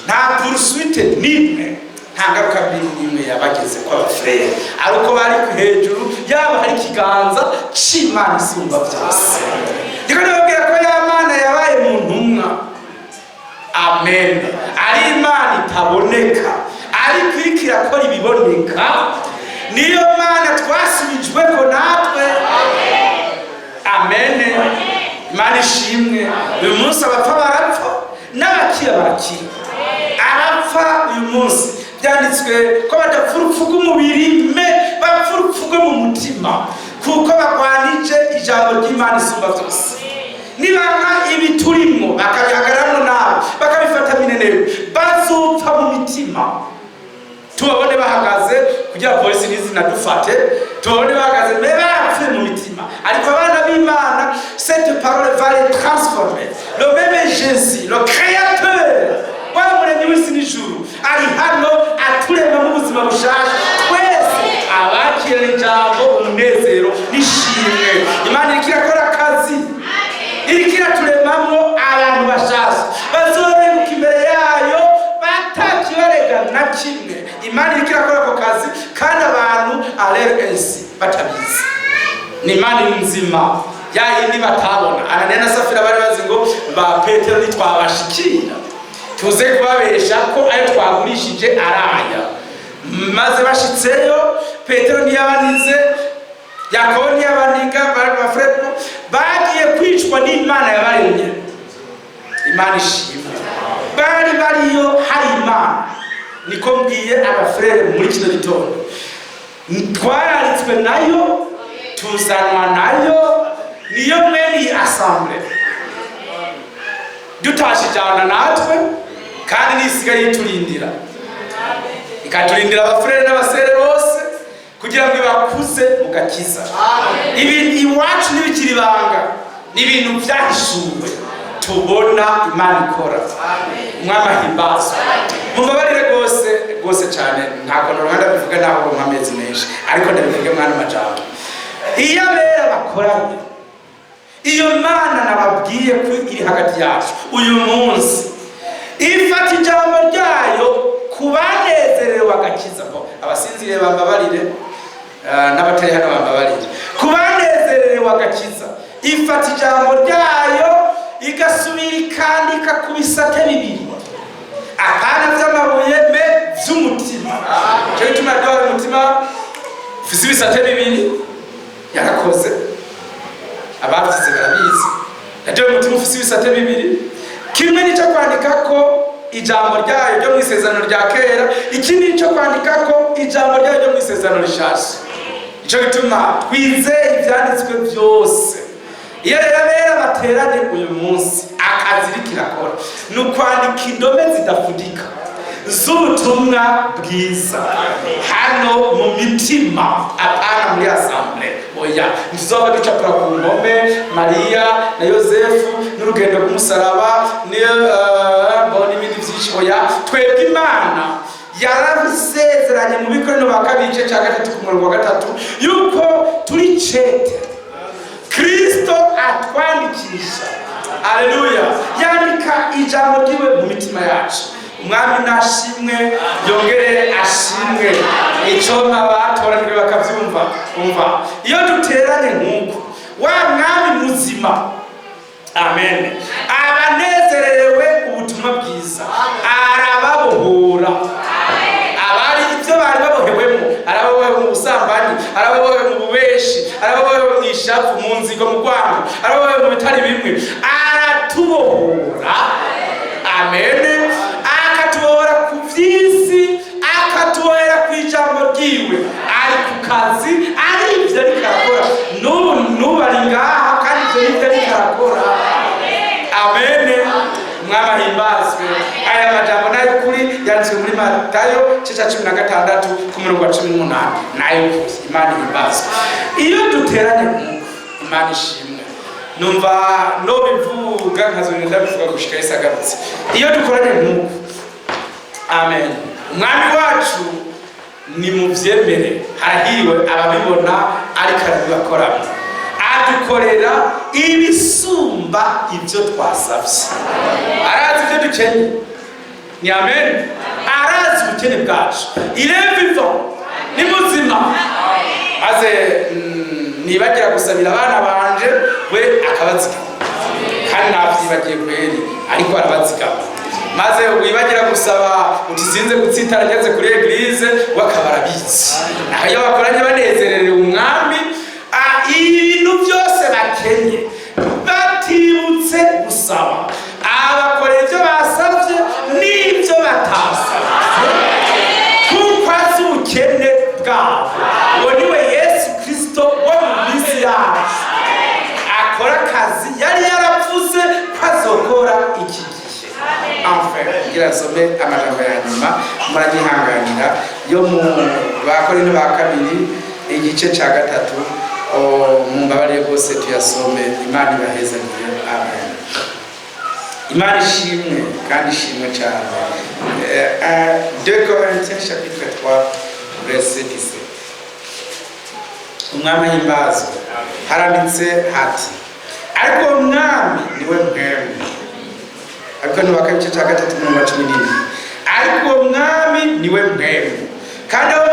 Speaker 1: Nta poursuite n'imwe, nta ngaruka n'imwe yabageze kwa abafrere, ariko bari hejuru yaba hari ikiganza c'Imana isumba byose. Ndiko ndababwira ko ya Mana yabaye mu ntumwa. Amen. Ari Imana itaboneka ariko ikirakora ibiboneka. Niyo Mana twasubijwe ko natwe. Amen. Imana ishimwe. Uyu munsi abapfa barapfa n'abakira barakira. Abapfa uyu munsi byanditswe ko badapfa urupfu rw'umubiri bapfa urupfu rwo mu mutima, kuko bagwanije ijambo ry'Imana isumba byose. Nibanga ibi turimo bakabihagaramo nabo bakabifata minenero bazopfa mu mitima. Tubabone bahagaze kugira polisi n'izina dufate, tubabone bahagaze bapfuye mu mitima. Ariko abana b'Imana, cette parole va les transformer. Le même Jésus, le créateur wamuremye w'isi n'ijuru ari hano aturema mu buzima bushasha. Twese abakira ijambo umunezero n'ishimwe. Imana ikirakora akazi, irikira turemamo abantu bashasha bazorenguka imbere yayo batakibarega na kimwe. Imana irikira kora ako kazi kandi abantu alergensi batabizi. Ni Imana nzima yayindi batabona. Ananiya na Safira bari bazi ngo ba Petero nitwabashikira tuze kubabesha ko ayo twagurishije araya. Maze bashitseyo Petero ntiyabanize, Yakobo ntiyabaniga, abafrere bagiye kwicwa n'Imana yabaremye. Imana ishimwe. Bari bariyo hari Imana. Niko mbwiye abafrere muri kino gitondo, twararitswe nayo tuzanwa nayo, niyo mwene assemblée dutashijana natwe kandi nisigaye yiturindira, ikaturindira abafrere n'abasere bose kugira ngo ibakuze mugakiza. Ibintu iwacu n'ibikiri banga n'ibintu byahishuwe tubona Imana ikora. Umwami ahimbazwe. Mubabarire rwose cyane, ntabwo Rwanda bivuga naho amezi menshi, ariko ndabivuge mwana majambo. Iyo abera bakoranye, iyo Mana nababwiye ko iri hagati yacu uyu munsi, ifata ijambo ryayo kubanezerewe agakiza. Abasinziriye bambabarire n'abatari hano bambabarire. Kubanezerewe agakiza, ifata ijambo ryayo igasubira ikandika ku bisate bibiri, akana by'amabuye by'umutima. Cyo gituma dore umutima ufise ibisate bibiri yarakoze, abafise barabizi. Dore umutima ufise ibisate bibiri, kimwe nicyo kwandika ko ijambo ryayo ryo mu isezerano rya kera, ikindi nicyo kwandika ko ijambo ryayo ryo mu isezerano rishasha. Icyo gituma twizeye ibyanditswe byose. Iyo rero abera bateranye uyu munsi, kazi iriko irakora ni ukwandika indome zidafudika z'ubutumwa bwiza hano mu mitima, apana muri assemble. Oya, ntizoba ducapura ku ngome Mariya na Yosefu n'urugendo rw'umusaraba n'ibindi vyinshi. Oya, twebwe Imana yarabisezeranye mu Bikorino ba kabiri igice ca 3 ku murongo wa 3 yuko turi cete Kristo atwandikisha. Haleluya! Yandika ijambo ryiwe mu mitima yacu. Umwami nashimwe, yongere ashimwe. Ico abatoranijwe bakavyumva. Umva, iyo duteranye nk'uko wa mwami muzima, amen, abanezerewe ubutumwa bwiza arababohora. Abari ivyo bari babohewemo, arababohewe mu busambanyi, arababohewe mu bubeshi, arababohewe mu ishavu, mu nzigo, mu rwango, arababohewe mu bitari bimwe, aratubohora. Amen. Akatubohora ku vy'isi, akatubohera ku ijambo ryiwe. Ari ku kazi, ari ivyo ariko arakora. N'ubu ari ngaha kandi ivyo nivyo ariko arakora. Amen. Umwami ahimbazwe. Aya majambo nayo kuri yanditswe muri Matayo 16 ku murongo wa 18. Nayo Imana ihimbazwe. Iyo duteranye nk'uko, Imana ishimwe. Numva no bivuga nkazonenda bivuga gushika Yesu agarutse. Iyo dukoranye nk'uko, amen, umwami wacu ni muvyemere, harahiwe ababibona ariko arabibakoramo. Adukorera ibisumba ivyo twasavye. Arazi ivyo dukeneye. Ni amen. Arazi ubukene bwacu. Il est vivant. Ni muzima. Maze nibagira gusabira abana banje we akabazigama. Kandi navyibagiye kweri ariko arabazigama. Maze wibagira gusaba utizinze gutsitara ngeze kuri Eglise wakabarabizi. Nayo bakoranye banezererewe umwami, ibintu byose bakenye batibutse gusaba. Abakorera ibyo basabye n'ibyo batasabye kuko azi ubukene bwabo. Uwo niwe Yesu Kristo wo mu minsi yacu, akora akazi yari yaravuze ko azokora iki gihe. Enfin, ngira nsome amajambo ya nyuma muranyihanganira yo mu Bakorino ba kabiri igice ca 3. Mumbabarire rwose tuyasome. Imana ibahezagire. Amen. Imana ishimwe kandi ishimwe cyane. 2 Corinthiens chapitre 3 verset 17. Umwami ahimbazwe. Haranditse hati, ariko umwami niwe mwami. Ariko nubaka igice ca 3 murongo wa 17. Ariko umwami niwe mwami, kandi aho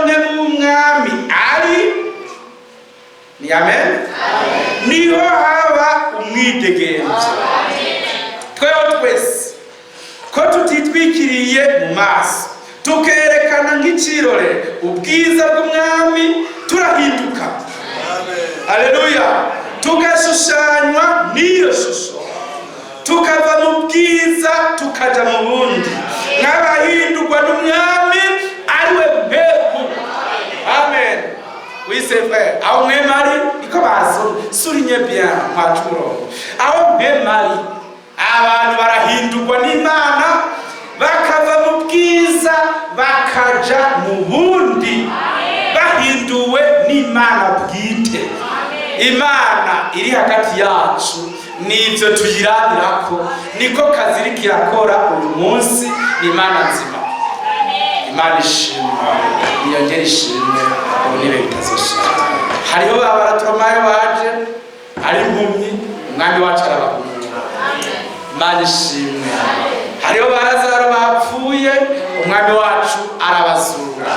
Speaker 1: umwami ari, ni amen, niho haba umwidegemvyo. Tweho twese ko tutitwikiriye mu maso, tukerekana nk'icirore ubwiza bw'umwami, turahinduka. Haleluya. Tugashushanywa n'iyo shusho, tukava mu bwiza tukaja mu bundi, nk'abahindurwa n'umwami ariwe mpemu. Amen. Oui, c'est vrai. Aho mwemari niko bazo souligne bien mwacumurongo. Aho mwemari abantu barahindurwa n'Imana, bakava mu bwiza bakaja mu bundi, bahinduwe n'Imana bwite. Imana iri hagati yacu, nivyo tuyirabirako, niko kazi iriko irakora uyu munsi. Ni Imana nzima. Imana ishimwe, niyongere ishimwe, ubu nibe bitazoshira. Hariho abaratomayo baje ari impumyi, umwami wacu arabahumura. Imana ishimwe. Hariho barazaro bapfuye, umwami wacu arabazura.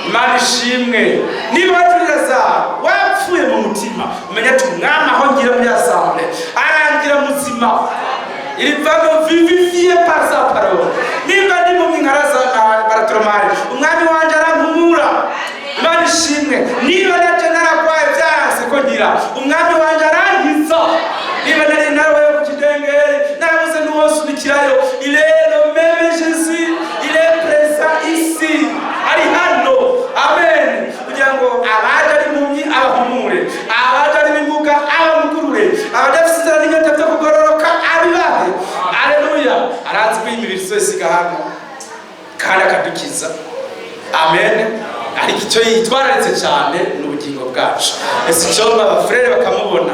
Speaker 1: Imana ishimwe. Niba Lazaro wapfuye mu mutima, umenya ati umwami aho ngira muri assemble arangira muzima. Il va me vivifier par sa parole. Niba ndi mu nkaraza baratromaye, umwami wanje arampumura. Imana ishimwe. Niba naje narakwaye byanse ko ngira, umwami wanje arangiza. Niba nari nawe ku kidengeri nabuze n'uwosubikirayo, il est le même Jésus, il est présent ici, ari hano. Amen. Kugira ngo abaje ari mumyi abahumure, abaje ari bimuga abamugurure, abadafite inzara n'inyota byo kugororoka abibahe. tuzosiga hano kandi akadukiza. Amen. Ariko icyo yitwararitse cyane n'ubugingo bwacu. Ese cyoma abafrere bakamubona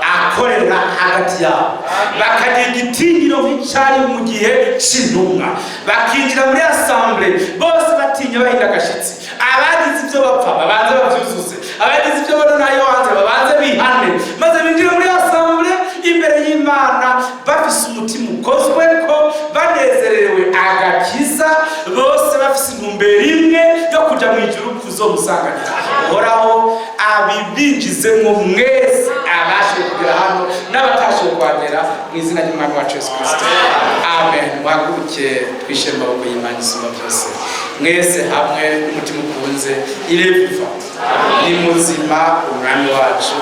Speaker 1: akorera hagati yabo, bakagira igitinyiro nk'icyari mu gihe cy'intumwa, bakinjira muri assemble bose batinya bahinda agashitsi. Abagize ibyo bapfa babanze babyuzuze, abagize ibyo bona nayo hanze babanze bihane, maze binjira muri assemble imbere y'Imana bafise umutima ukozwe ko banezerewe agakiza, bose bafise intumbero imwe yo kuja mu ijuru kuzomusanganira. Uhoraho abibinjizemo mwese abashe kugera hano n'abatashe kwagera mu izina ry'Umwami wacu Yesu Kristo. Amen. Muhaguruke twishyire mu maboko y'Imana isumba byose, mwese hamwe n'umutima ukunze ireviva. Ni muzima Umwami wacu.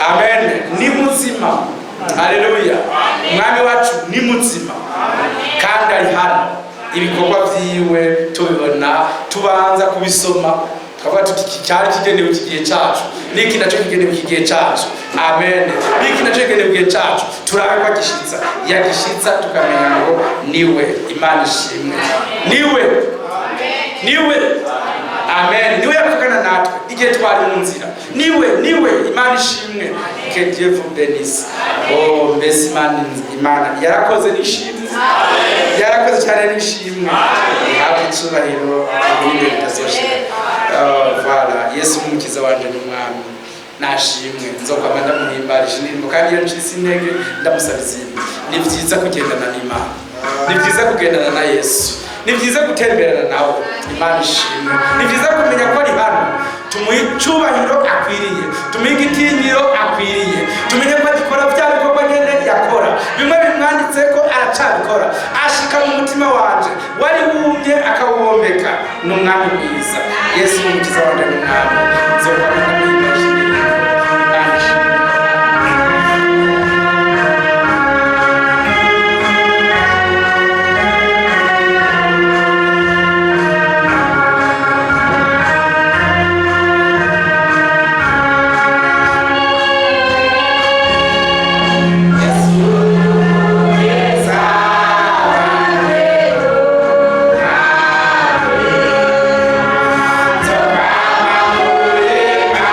Speaker 1: Amen. Ni muzima. Haleluya. Umwami wacu ni muzima kandi ari hano. Ibikorwa byiwe tubibona, tubanza kubisoma tukavuga tuti iki cyari kigenewe iki gihe cyacu, niki nacyo kigenewe iki gihe cyacu. Amen. Niki nacyo kigenewe igihe cyacu, turabe ko agishitsa, yagishitsa tukamenya ngo niwe. Imana ishimwe. Niwe. Amen. Niwe yakugana natwe igihe twari mu nzira. Niwe. Imana ishimwe. Que Dieu vous bénisse. Oh, mbese Imana yarakoze nishimwe. Yarakoze cyane nishimwe. Hafi icyubahiro ibindi bitazoshira. Voilà. Yesu umukiza wanje n'umwami. Nashimwe. Nzokwama ndamuhimbarisha indirimbo kandi iyo ncise intege ndamusaba izindi. Ni byiza kugendana n'Imana. Ni byiza kugendana na Yesu. Ni byiza gutemberana nawe. Imana ishimwe. Ni byiza kumenya ko ari hano. Tumuhe icyubahiro akwiriye, tumuhe igitinyiro akwiriye, tumenye ko agikora bya bikorwa nyine yakora, bimwe bimwanditse ko aracabikora. Ashika mu mutima wanje wari wumye akawuwombeka. Ni umwami mwiza. Yesu umukiza wanje n'umwami. Nzokwama ndamuhimbarisha.
Speaker 2: Bye.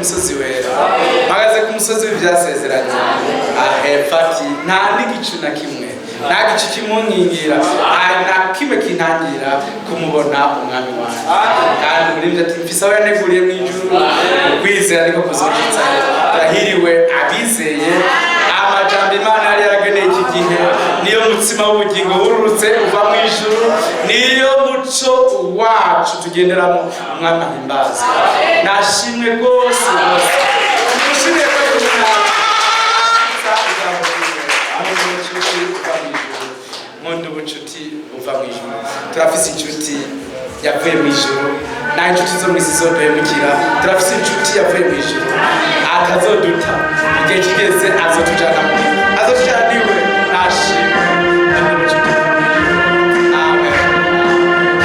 Speaker 1: musozi wera, mpagaze ku musozi w'ibyasezeranye. Hepfo ati nta n'igicu na kimwe, nta gicu kimunkingira, nta kimwe kintangira kumubona umwami wanjye. Kandi muri ati mfise aho yaneguriye mu ijuru, kwizera niko kuzoshitsa. Turahiriwe abizeye amajambo Imana yari yarageneye iki gihe, niyo mutsima w'ubugingo wururutse uva mu ijuru, niyo muco wacu tugenderamo. Umwami ahimbaza, nashimwe rwose ushimye ko nkunda ubucuti buva mu ijuru. Turafise inshuti yavuye mu ijuru, nta inshuti zo mu isi zoduhemukira. Turafise inshuti yavuye mu ijuru, atazoduta igihe kigeze azotujana iwe. Nashimwe ubucuti. Amen.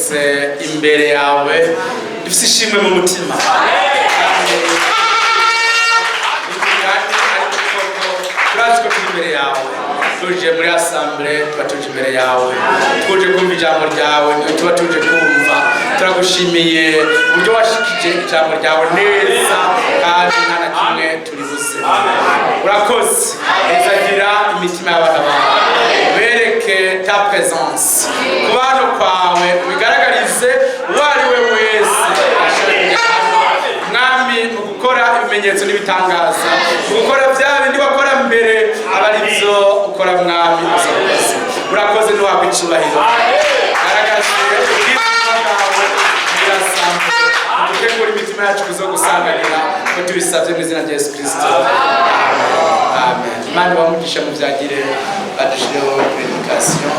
Speaker 1: turagarutse imbere yawe dufite ishimwe mu mutima turazi ko turi imbere yawe tuje muri assemblée tuba tuje imbere yawe tuje kumva ijambo ryawe tuba tuje kumva turagushimiye uburyo washikije ijambo ryawe neza kandi nta na kimwe turi buse urakoze ezagira imitima y'abana bawe bereke ta présence kubano kwawe bigaragarize uwo ari we wese mwami mu gukora ibimenyetso n'ibitangaza mu gukora bya bindi bakora mbere abarivyo ukora mwami uzakoze urakoze n'uhabwa icubahiro garagaze ubwiza bwawe birasambu dutegura imitima yacu kuzogusanganira ko tubisabye mu izina rya Yesu Kristo amen. Imana bamugisha mu vyagire badushireho prédication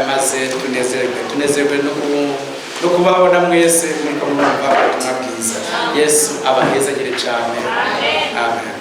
Speaker 1: maze tunezerwe no kubabona mwese muri ko mwumva ubutumwa bwiza. Yesu abahezagire cyane amen.